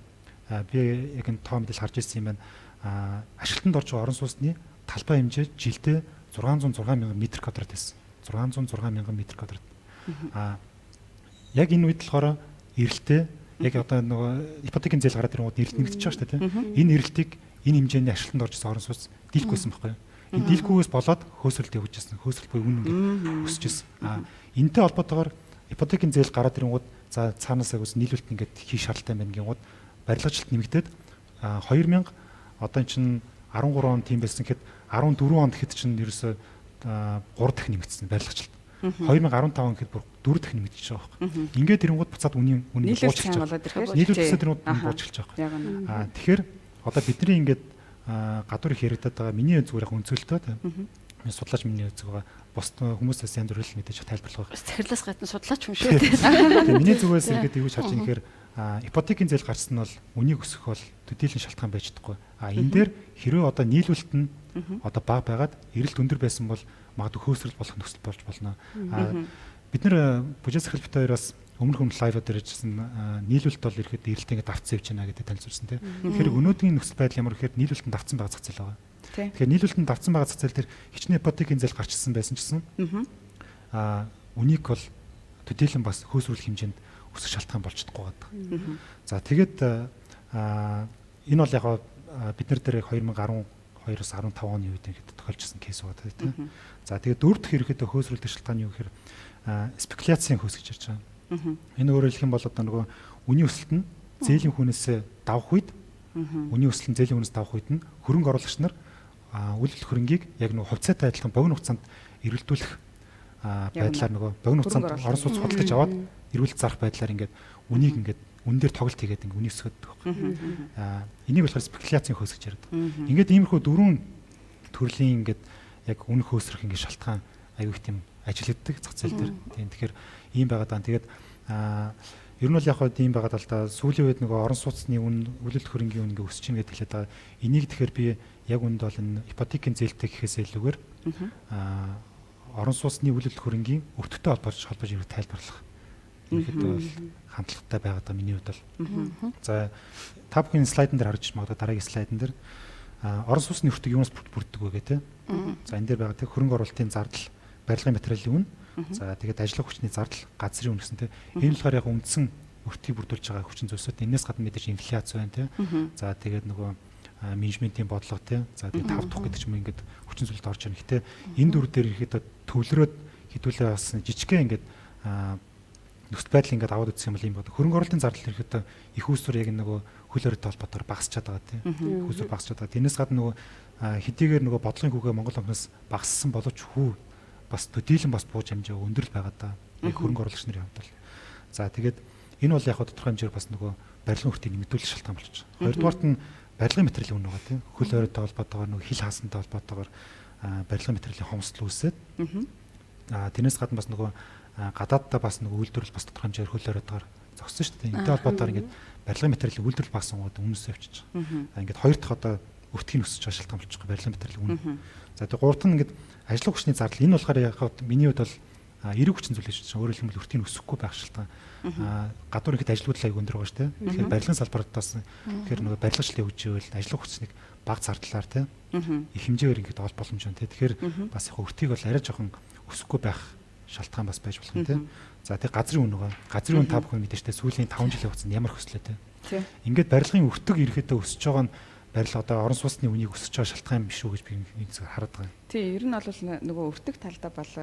би яг энэ тоо мэдээлэл харж ирсэн юм байна. Ашиглалтанд орж байгаа орон сууцны талбай хэмжээ жилдээ 606,000 м2 байсан. 606,000 м2. Яг энэ үед болохоор эрэлтээ яг одоо нөгөө ипотекийн зээл гараад ирэнгүүт эрэлт нэмэгдэж байгаа шүү дээ тийм. Энэ эрэлтийг энэ хэмжээний ашиглалтанд орж ирсэн орон сууц дийлэхгүйсэн байхгүй юу. Энэ дийлэхгүйгээс болоод хөөсрөлт явж ирсэн. Хөөсрөл буюу үнэ ингээд өсөж ирсэн. Энтэй холбоотойгоор ипотекийн зээл гараад ирэнгүүт за цаанаасаа үс нийлүүлэлт ингээд хийх шаардлагатай байна гингууд барилгачлалт нэмэгдээд 2000 одоо эн чинь 13 он тийм байсан гэхэд 14 онд хэд чинь ерөөсө 3 дахин нэмэгдсэн барилгачлалт. 2015 гэхэд бүр 4 дахин нэмэгдэж байгаа байхгүй. Ингээд ирэнгууд буцаад үнийг нийлүүлж буучилж болоод байгаа. ирэхээр Нийлүүлсэн тэрнүүд буучилж байгаа. Яг үнэ. Тэгэхээр одоо бидний ингээд гадуур их яригадаад байгаа миний зүгээр яг өнцгөлтөө тийм. Судлаач миний үзэг байгаа. Бус хүмүүсээс янз бүр мэдээж тайлбарлах байгаа. Захирлаас гадна судлаач юм шүү дээ. Тэгээ миний зүгээс ингээд юу гэж харж байгаа нэхэр ипотекийн зээл гарсан нь бол үнийг өсгөх бол төдийлөн шалтгаан байж чадахгүй. Энэ дээр хэрвээ одоо нийлүүлэлт нь одоо бага байгаад эрэлт өндөр байсан бол магадгүй хөөсрөл болох нөхцөл болж болно. Бид нэр бүжээ захирал бит хоёроос өмнөх лайв дээр хийсэн нийлүүлэлт бол ирэхэд эрэлт ингээд давцсан явж байна гэдэг танилцуулсан тийм. Тэгэхээр өнөөдрийн нөхцөл байдал ямар гэхээр нийлүүлэлт нь давцсан байгаа зах зээл байгаа. Тэгэхээр нийлүүлэлт нь давцсан байгаа зах зээл дээр хичнээн ипотекийн зээл гарчсан байсан ч гэсэн үнийг бол төдийлөн бас хөөсрүүлэх хэмжээнд өсөх шалтгаан болж чадахгүй байдаг. За тэгээд энэ бол яг бид нар дээр 2012-оос 15 оны үед ихэд тохиолжсэн кейс байгаа тийм. За тэгээд дөрөв дэх ерөөхдөө хөөсрүүлдэг шалтгаан юу гэхээр спекуляцийн хөөс гэж ярьж байгаа. Энэ өөрөөр хэлэх юм бол одоо нөгөө үнийн өсөлт нь зээлийн хүнээс давах үед үнийн өсөлт нь зээлийн хүнээс давах үед нь хөрөнгө оруулагч нар үйлдвэрлэх хөрөнгийг яг нөгөө хувьцаатай адилхан богино хугацаанд эргэлдүүлэх байдлаар нөгөө богино хугацаанд орон сууц худалдаж аваад эрүүлэлт зарах байдлаар ингээд үнийг ингээд үн дээр тоглолт хийгээд ингээд үнийг өсгöd байгаа. Энийг болохоор спекуляцийн хөөс гэж ярьдаг. Ингээд иймэрхүү дөрвөн төрлийн ингээд яг үн хөөсрөх ингээд шалтгаан аюу их тийм ажиллагддаг зах зээл дээр. Тийм тэгэхээр ийм байгаад байгаа. Тэгээд ер нь бол яг хоо тийм байгаад л да сүүлийн үед нөгөө орон сууцны үн үйлдвэрлэх хөрөнгийн үн ингээд өсөж байна гэдэг хэлээд байгаа. Энийг тэгэхээр би яг үнд бол энэ ипотекийн зээлтэй гэхээс илүүгээр орон сууцны үйлдвэрлэх хөрөнгийн өвдөлтөй холбож ирэх тайлбарлах. Ихэд бол хандлагатай байгаад байгаа миний хувьд бол. За та бүхэн слайдн дээр харж магадгүй дараагийн слайдн дээр орон сууцны өртөг юунаас бүрддэг вэ гэх тээ. За энэ дээр байгаа тэг хөрөнгө оруулалтын зардал, барилгын материалын үн, за тэгээд ажлын хүчний зардал, газрын үн гэсэн тээ. Энэ болохоор яг үндсэн өртгийг бүрдүүлж байгаа хүчин зүйлсүүд. Энээс гадна мэдээж инфляц байна тээ. За тэгээд нөгөө менежментийн бодлого тий. За тэгээд тав тух гэдэг ч юм ингээд хүчин зүйлд орж ирнэ. Гэтэ энэ дүр дээр ирэхэд төвлөрөөд хідүүлээ бас жижигхэн ингээд нөхцөл байдал ингээд аваад үзэх юм бол юм байна. Хөрөнгө оруулалтын зардал ирэхэд их үүсвэр яг нөгөө хөл өрөөтэй холбоотойгоор багасчаад байгаа тий. Үүсвэр багасчаад байгаа. Тэрнээс гадна нөгөө хэдийгээр нөгөө бодлогын хүүгээ Монгол банкнаас багассан боловч хүү бас төдийлөн бас бууж хэмжээ өндөр л байгаа даа. Яг хөрөнгө оруулагч нарын хувьд бол. За тэгээд энэ бол яг тодорхой хэмжээр бас нөгөө барилгын хүртийг нэмэгдүүлэх шалтгаан болж байгаа. Хоёрдугаарт нь барилгын материалын үн байгаа тийм. Хөл өрөөтэй холбоотойгоор нөгөө хил хаасантай холбоотойгоор барилгын материалын хомсдол үүсээд тэрнээс гадна бас нөгөө гадааддаа бас нөгөө үйлдвэрлэл бас тодорхой хэмжээр хөл өрөөтэйгээр зогссон шүү дээ. Энэтэй холбоотойгоор ингээд барилгын материалын үйлдвэрлэл багсан гоод үнэсээ авчиж байгаа. Ингээд хоёр дахь одоо өртгийг өсөж байгаа шалтгаан болж байгаа барилгын материалын үн. За тэгээд гурав дахь нь ингээд ажлын хүчний зардал. Энэ болохоор яг миний хувьд бол эрэг хүчин зүйл гэж өөрөөр хэлбэл өртгийг өсөхгүй байх шалтгаан. Гадуур ихэд ажлууд аяг өндөр байгаа шүү дээ. Тэгэхээр барилгын салбартаас тэгэхээр нөгөө барилгачлалын хөгжөөл ажлын хүчнийг бага зардлаар тийм их хэмжээгээр ингээд олох боломж байна тийм. Тэгэхээр бас яг өртгийг бол арай жоохон өсөхгүй байх шалтгаан бас байж болох юм тийм. За тэг газрын үн байгаа. Газрын үн та бүхэн мэдээж тэ сүүлийн 5 жилийн хугацаанд ямар хөслөө тийм. Ингээд барилгын өртөг ирэхэд өсөж байгаа нь барилга одоо орон сууцны үнийг өсөж байгаа шалтгаан биш үү гэж би нэг зүйл хараад байгаа юм. Тий, ер нь бол нөгөө өртөг талдаа бол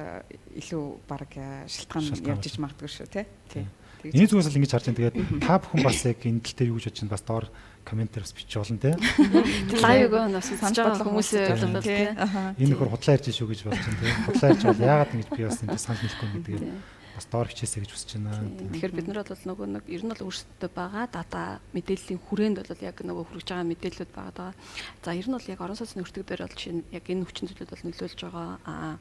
илүү баг шалтгаан явж иж магадгүй шүү тий. Энэ зүгээс л ингэж харж байна. Тэгээд та бүхэн бас яг энэ тал дээр юу гэж бодож байна бас доор комментээр бас бичиж болно тий. Лайвг бас сонсож байгаа хүмүүсээ бодлоо тий. Энэ нөхөр худлаа ярьж шүү гэж бодож байна тий. Худлаа ярьж бол яагаад ингэж би бас энэ санал нийлэхгүй юм гэдэг бас доор хичээсэй гэж хүсэж байна. Тэгэхээр бид нар бол нөгөө нэг ер нь бол өөрсдөө байгаа дата мэдээллийн хүрээнд бол яг нөгөө хүрэж байгаа мэдээлэлүүд байгаа. За ер нь бол яг орон сууцны өртөг дээр бол жишээ нь яг энэ хүчин зүйлүүд бол нөлөөлж байгаа.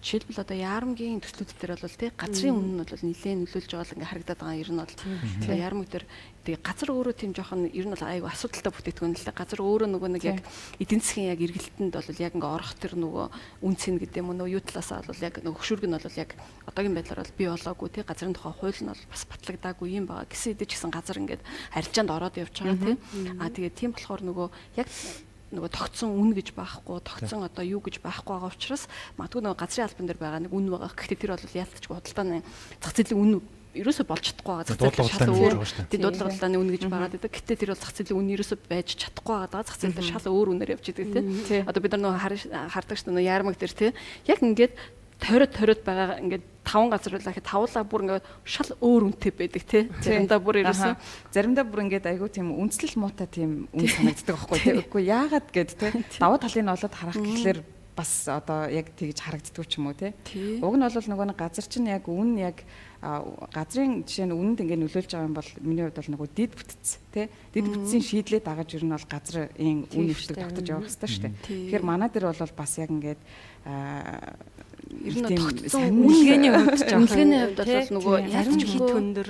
Жишээлбэл одоо яармгийн төслүүд дээр бол тий газрын үн нь бол нэлээд нөлөөлж байгаа л ингээ харагдаад байгаа. Ер нь бол тэгээ яармаг дээр тэгээ газар өөрөө тийм жоохон ер нь бол айгүй асуудалтай бүтээгдэхүүн л дээ. Газар өөрөө нөгөө нэг яг эдийн засгийн яг эргэлтэнд бол яг ингээ орох тэр нөгөө үнцэн гэдэг юм уу юу талаасаа бол яг нөгөө хөшүүрг нь бол яг одоогийн байдлаар бол бий болоогүй тий газрын тухай хууль нь бол бас батлагдаагүй юм байгаа. Гэсэн хэдий ч гэсэн газар ингээд арилжаанд ороод явж байгаа тий. Тэгээ тийм болохоор нөгөө яг нөгөө тогтсон үн гэж байхгүй, тогтсон одоо юу гэж байхгүй байгаа учраас магадгүй нөгөө газрын албан дээр байгаа нэг үн байгаа. Гэхдээ тэр бол яалтчгүй худалдааны зах зээлийн үн ерөөсөө болж чадахгүй байгаа. Зах зээл шал өөр. Тийм дуудлагын үн гэж байгаа гэдэг. Гэхдээ тэр бол зах зээлийн үн ерөөсөө байж чадахгүй байгаа. Зах зээл дээр шал өөр үнээр явж идэг тийм. Одоо бид нар нөгөө хардаг ш нь нөгөө яармаг дээр тийм. Яг ингээд тойроод байгаа ингээд 5 газар байлаа гэхэд тавлаа бүр ингээд шал өөр үнэтэй байдаг тий. Заримдаа бүр ерөөсөө заримдаа бүр ингээд айгүй тийм үнслэл муутай тийм үн санагддаг байхгүй тий. Үгүй яагаад гэд тий. Даваа талын олоод харах гэхлээр бас одоо яг тэгж харагддгүй ч юм уу те. Уг нь бол нөгөө нэг газар чинь яг үн яг газрын жишээ нь үнэнд ингэ нөлөөлж байгаа юм бол миний хувьд бол нөгөө дид бүтц те. Дид бүтцийн шийдлээ дагаж ер нь бол газрын үн өвчтөг тогтож явах хэрэгтэй шүү дээ. Тэгэхээр манай дээр бол бас яг ингээд ер нь үнэлгээний хувьд бол нөгөө ярим хит өндөр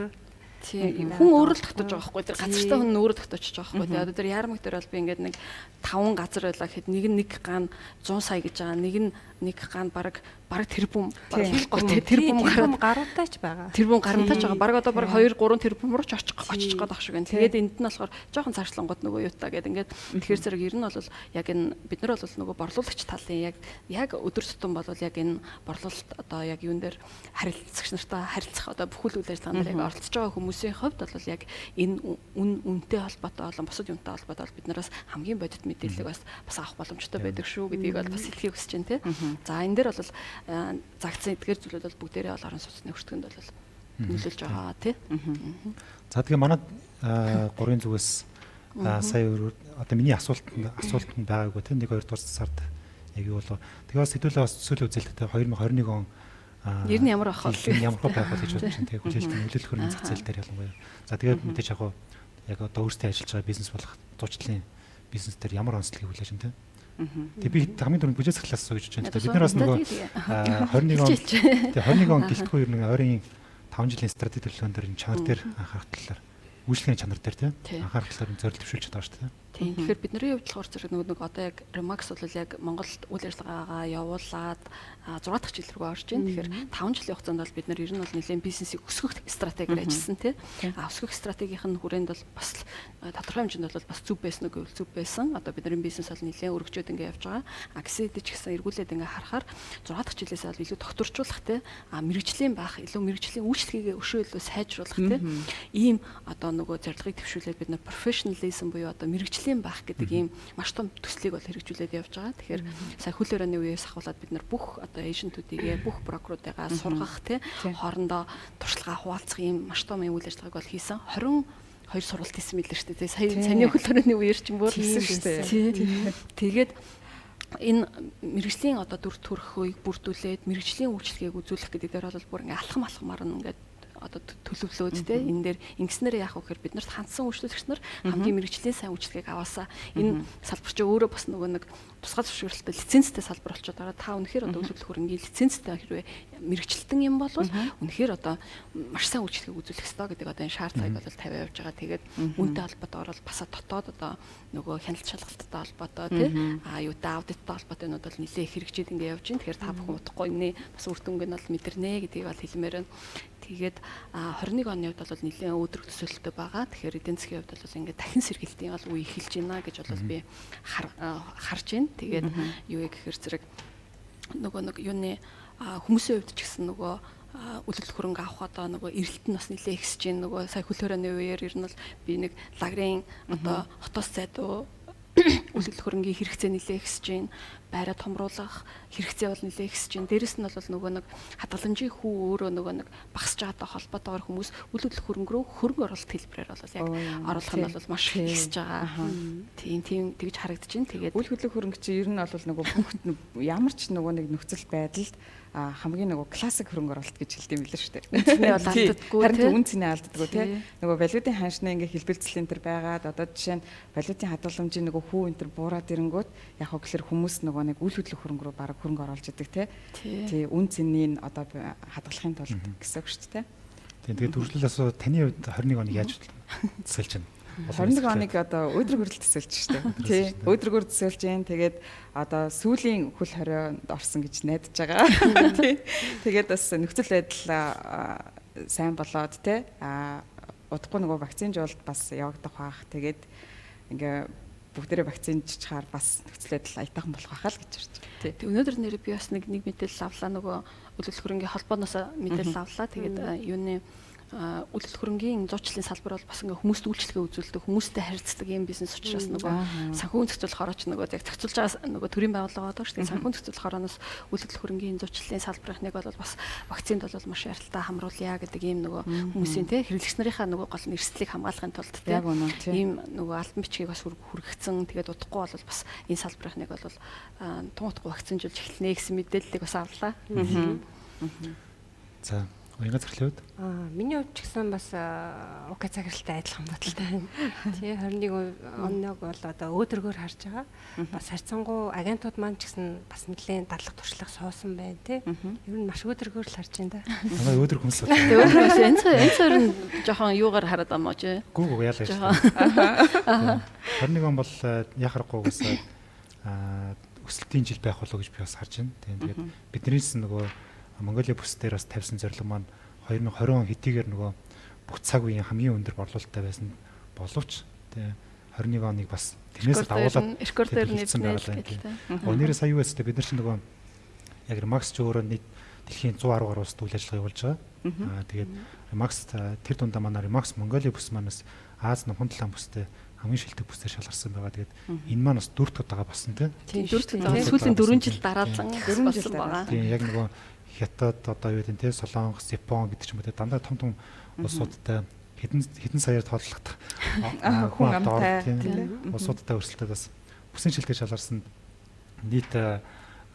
тийм хүн өөрөө л тогтож байгаа байхгүй тэр газартай хүн өөрөө тогтоочих байгаа байхгүй. Одоо тэр яармаг дээр бол би ингээд нэг 5 газар байлаа гэхэд нэг нь 1 гаан 100 сая гэж байгаа. Нэг нь 1 гаан бараг тэрбум болохгүй тэрбум гаруйтай ч байгаа. Тэрбум гарантайч байгаа. Бараг одоо бараг 2 3 тэрбум руу ч очиж гээд ах шиг байна. Тэгээд энд нь болохоор жоохон цаашлангууд нөгөө юутаа гэдэг ингээд тэгэхээр зэрэг ер нь бол яг энэ бид нар бол нөгөө борлуулагч талын яг өдөр тутам бол яг энэ борлуулалт одоо яг юун дээр харилцагч нартай харилцах одоо бүхэл үйл ажиллагаанд яг оролцож байгаа хүмүүсийн хувьд бол яг энэ үнэтэй холбоотой болон бусад юмтай холбоотой бид нараас хамгийн бодит мэдээллийг бас авах боломжтой байдаг шүү гэдгийг бол бас хэлхийг хүсэж байна те. За энэ дээр бол загцсан эдгээр зүйлүүд бол бүгдээрээ бол орон сууцны өртгөнд бол нөлөөлж байгаа тий. За тэгээ манай гурийн зүгээс сая одоо миний асуулт нь байгаагүй тий 1 2 дугаар сард яг юу болоо. Тэгээ бас хэдүүлээ бас төсөөлөл үзэлттэй 2021 он ер нь ямар байх вэ? Ямар байх вэ гэж бодож байна. Тэгээ хүлээлтийн нөлөөлөхөр зах зээл дээр ялангуяа. За тэгээ мэдээж яг одоо өөрсдөө ажиллаж байгаа бизнес болох зуучлалын бизнес дээр ямар онцлогийг хүлээж байна тий. Тэгээ би хамгийн түрүүнд бүжээс класс гэж байна. Бид нар бас нөгөө 21 он гэлтгүй ер нь ойрын 5 жилийн стратеги төлөвлөгөөн дээр чанар дээр анхаарах талаар үйлчлэгийн чанар дээр тий анхаарах талаар зорилт төвшүүлж байгаа шүү дээ. Тийм. Тэгэхээр бидний хувьд болохоор зэрэг нэг одоо яг Remax бол яг Монголд үйл ажиллагаагаа явуулаад 6 дахь жил рүү орж байна. Тэгэхээр 5 жилийн хугацаанд бол бид нар ер нь бол нэлээд бизнесийг өсгөх стратегиэр ажилласан тий. Өсгөх стратегийн хүрээнд бол бас тодорхой хэмжээнд бол бас зөв байсан уу гэвэл зөв байсан. Одоо бидний бизнес бол нэлээд өргөжөөд ингэ явж байгаа. Гэсэд ч гэсэн эргүүлээд ингэ харахаар 6 дахь жилээс бол илүү докторчуулах тий. Мэргэжлийн байх, илүү мэргэжлийн үйлчлэгээ өшөө илүү сайжруулах тий. Ийм одоо нөгөө зорилгыг төвшүүлээд бид нар professionalism буюу одоо мэргэжлийн байх гэдэг ийм маш том төслийг бол хэрэгжүүлээд явж байгаа. Тэгэхээр сая хөл өрөөний үеэс ахуулаад бид нар бүх одоо эйжентүүдийгээ бүх брокеруудыгаа сургах тий хоорондоо туршлагаа хуваалцах ийм маш том үйл ажиллагааг бол хийсэн. 22 сургалт хийсэн мэлээ шүү дээ. Саяны хөл өрөөний үеэр ч юм бүр хийсэн шүү дээ. Тэгээд энэ мэргэжлийн одоо дүр төрхийг бүрдүүлээд мэргэжлийн үйлчлэгийг үзүүлэх гэдэг дээр бол бүр ингээ алхамаар ингээд одоо төлөвлөөд те энэ дээр ингэснээр яах вэ гэхээр бид нарт хандсан үйлчлэгч нар хамгийн мэргэжлийн сайн үйлчлэгийг аваасаа энэ салбар чи өөрөө бас нөгөө нэг тусгай зөвшөөрлөлтөд лицензтэй салбар болчиход байгаа. Та үнэхээр одоо үйлчлэл хөрөнгийн лицензтэй хэрвээ мэргэжилтэн юм бол үнэхээр одоо маш сайн үйлчлэгийг үзүүлэх ёстой гэдэг одоо энэ шаардлагыг бол тавиа явж байгаа. Тэгээд үнэтэй холбоотой орол бас дотоод одоо нөгөө хяналт шалгалттай холбоотой тий юутай аудиттай холбоотой юмуд бол нэлээ хэрэгжиж ингэ явж байна. Тэгэхээр та бүхэн утгагүй нэ бас үр дүнг нь бол мэдэрнэ гэдгийг бол хэлмээр байна. Тэгээд 21 оны хувьд бол нэлээд өөдрөг төсөөлөлтөй байгаа. Тэгэхээр эдийн засгийн хувьд бол ингээд дахин сэргээлтийн бол үе эхэлж байна гэж бол би харж байна. Тэгээд юу вэ гэхээр зэрэг нөгөө нэг юуны хүмүүсийн хувьд ч гэсэн нөгөө үлдэл хөрөнгө авах одоо нөгөө эрэлт нь бас нэлээд ихсэж байна. Нөгөө сая хөл хорионы үеэр ер нь бол би нэг лагерын одоо хотоос зайдуу үлдэл хөрөнгийн хэрэгцээ нэлээд ихсэж байна. Байраа томруулах хэрэгцээ бол нэлээд ихсэж байна. Дээрэс нь бол нөгөө нэг хадгаламжийн хүү өөрөө нөгөө нэг багасж байгаатай холбоотойгоор хүмүүс үлдэл хөрөнгө рүү хөрөнгө оруулалт хэлбэрээр бол яг оруулах нь бол маш ихсэж байгаа. Тийм тэгж харагдаж байна. Тэгээд үл хөдлөх хөрөнгө чи ер нь бол нөгөө бүх ямар ч нөгөө нэг нөхцөл байдалд хамгийн нөгөө классик хөрөнгө оруулалт гэж хэлдэг юм билээ шүү дээ. Үнцний бол алддаггүй. Харин үн цэнэ алддаггүй тий. Нөгөө валютын ханшны ингээ хэлбэлцэл энэ төр байгаад одоо жишээ нь валютын хадгаламжийн нөгөө хүү энэ төр буураад ирэнгүүт яг хөө гэхэлэр хүмүүс нөгөө нэг үл хөдлөх хөрөнгө рүү бараг хөрөнгө оруулж идэг тий. Тий үн цэнийг одоо хадгалахын тулд гэсэн үг шүү дээ. Тэгээд төрөлхтөл асуу таны хувьд 21 оныг яаж төсөөлж байна? 21 оныг одоо өдрөг хүртэл төсөөлж штэ. Тий. Өдрөгөр төсөөлж जैन. Тэгээд одоо сүүлийн хөл хорионд орсон гэж найдаж байгаа. Тий. Тэгээд бас нөхцөл байдал сайн болоод тий. Удахгүй нөгөө вакцинжуулалт бас явагдах баах. Тэгээд ингээ бүгдээрээ вакцинжчихаар бас нөхцөл байдал аятайхан болох байхаа л гэж харж байна. Тий. Өнөөдөр нэр би бас нэг мэдээлэл авлаа нөгөө үлдэл хөрөнгөний холбооноос мэдээлэл авлаа. Тэгээд юуны үйлдэл хөрөнгийн зуучлалын салбар бол бас ингээ хүмүүст үйлчлэгээ үзүүлдэг, хүмүүстэй харилцдаг юм бизнес учраас нөгөө санхүүгийн зохицуулах орооч нөгөө яг зохицуулж байгаа нөгөө төрийн байгууллага байгаа шүү дээ. Санхүүгийн зохицуулах орооноос үйлдэл хөрөнгийн зуучлалын салбарынхныг бол бас вакцинд бол маш ярилтаа хамруулъя гэдэг ийм нөгөө хүмүүсийн те хэрэглэгч нарынхаа нөгөө гол нь эрсдлийг хамгаалахын тулд те ийм нөгөө алтан бичгийг бас хүргэгцэн тэгээд удахгүй бол бас энэ салбарынхныг бол тунгаахгүй вакцинжуулж эхэлнэ гэсэн мэдээллийг бас авлаа. За уянга захирлын үед миний хувьд ч гэсэн бас УК захиралтай адилхан бодолтой байна. Тий 21 оног бол одоо өөдрөгөөр харж байгаа. Бас харьцангуй агентууд маань ч гэсэн бас нэлээд дадлаг туршлага суусан байна тий. Ер нь маш өөдрөгөөр л харж байна да. манай өөдрөг хүмүүс бол Өөдрөөс энэ цоор нь жоохон юугаар хараад амаа ч. гүүг яалаа шүү. 21 он бол яхахгүй уусаа өсөлтийн жил байх болов гэж би бас харж байна. Тэгээд биднээс нөгөө Монголын бүс дээр бас тавьсан зорилго маань 2020 он хэдийгээр нөгөө бүх цаг үеийн хамгийн өндөр борлуулалттай байсан боловч тэгээ 21 оныг бас тэрнээс давуулаад эшкор дээр хэлсэн нэрнэ байгаа юм. Өнөөдөр сая юу вэ? Бид нар чинь нөгөө яг Ремакс ч өөрөө нийт дэлхийн 110 гаруй улсад үйл ажиллагаа явуулж байгаа. Тэгээд Ремакс тэр дундаа манай Ремакс Монголын бүс манаас Аз Номхон талаан бүстэй хамгийн шилдэг бүсээр шалгарсан байгаа. Тэгээд энэ маань бас 4 удаагаа болсон тийм. 4 удаа сүүлийн 4 жил дараалан болсон байгаа. Тийм яг нөгөө Хятад одоо юу гэдэг нь те Солонгос, Япон гэдэг ч юм уу те дандаа том улсуудтай хэдэн саяар тооллогдох хүн амтай улсуудтай өрсөлдөд бас бүсийн шилдэг шалгарсан нийт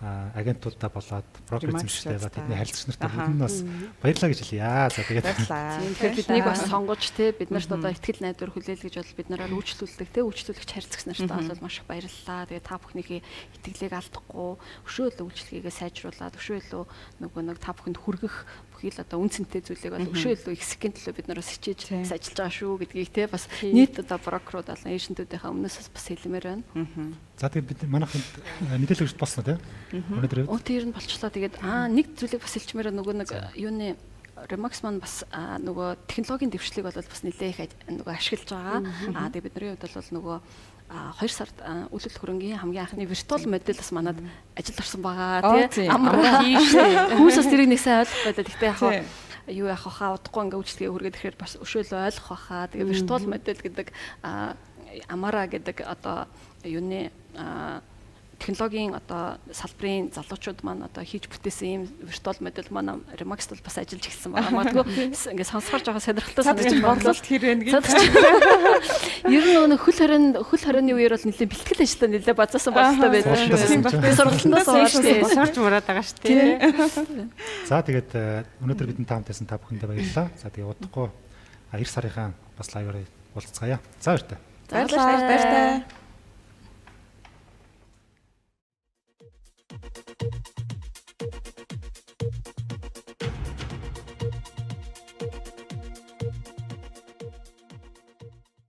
агентуудаа болоод брокер эзэмшигтэй ба тэдний харилцагч нартай бүгд нь бас баярлалаа гэж хэлье. За тэгээд тэгэхээр биднийг бас сонгож те бид нарт одоо ихтгэл найдвар хүлээл гэж бол бид нараар үйлчлүүлдэг те үйлчлүүлэгч харилцагч нартай бол маш их баярлалаа. Тэгээд та бүхнийхээ итгэлийг алдахгүй өшөөлөө үйлчлэгийг сайжруулад өшөөлөө нөгөө нэг та бүхэнд хүргэх бүхий л одоо үнцэнтэй зүйлийг бол өшөөлөө ихсэхийн төлөө бид нараас хичээж ажиллаж байгаа шүү гэдгийг те бас нийт одоо брокерууд болон эйжентүүдийнхээ өмнөөс бас хэлмээр байна. За тэгээд бид манайханд мэдээлэл өгч болсон тийм. Өнөөдөр тэр нь болчлоо. Тэгээд нэг зүйлийг бас хэлчмээр нөгөө нэг юуны Remax маань бас нөгөө технологийн дэвшлиг бол бас нэлээх нөгөө ашиглаж байгаа. Тэгээд бидний хувьд бол нөгөө 2 сард үйлдэл хөрөнгийн хамгийн анхны виртуал модель бас манад ажилд орсон байгаа тийм. Амар тийш. Хүмүүсээс тэрийг нэг сайн ойлгох байлаа. Гэхдээ яг юу яах вэ? Удахгүй ингээ үйлчлэгээ хүргээд ирэхээр бас өшөөлөө ойлгох байхаа. Тэгээ виртуал модель гэдэг Amara гэдэг одоо юуны технологийн одоо салбарын залуучууд маань одоо хийж бүтээсэн ийм виртуал модель манай Remax бол бас ажиллаж эхэлсэн байна. Магадгүй ингээ сонсгорж байгаа сонирхолтой санагдаж борлуулалт хэр вэ гэж. Ер нь хөл хорионы үеэр бол нэлээд бэлтгэл ажиллаа нэлээд базаасан болтой байдаг шүү. Би сургалтандаа сурч мураад байгаа шүү дээ. За тэгээд өнөөдөр бидний таамтайсан та бүхэндээ баярлалаа. За тэгээд удахгүй 9 сарынхаа бас лайваар уулзцаая. За баяртай. Баярлалаа.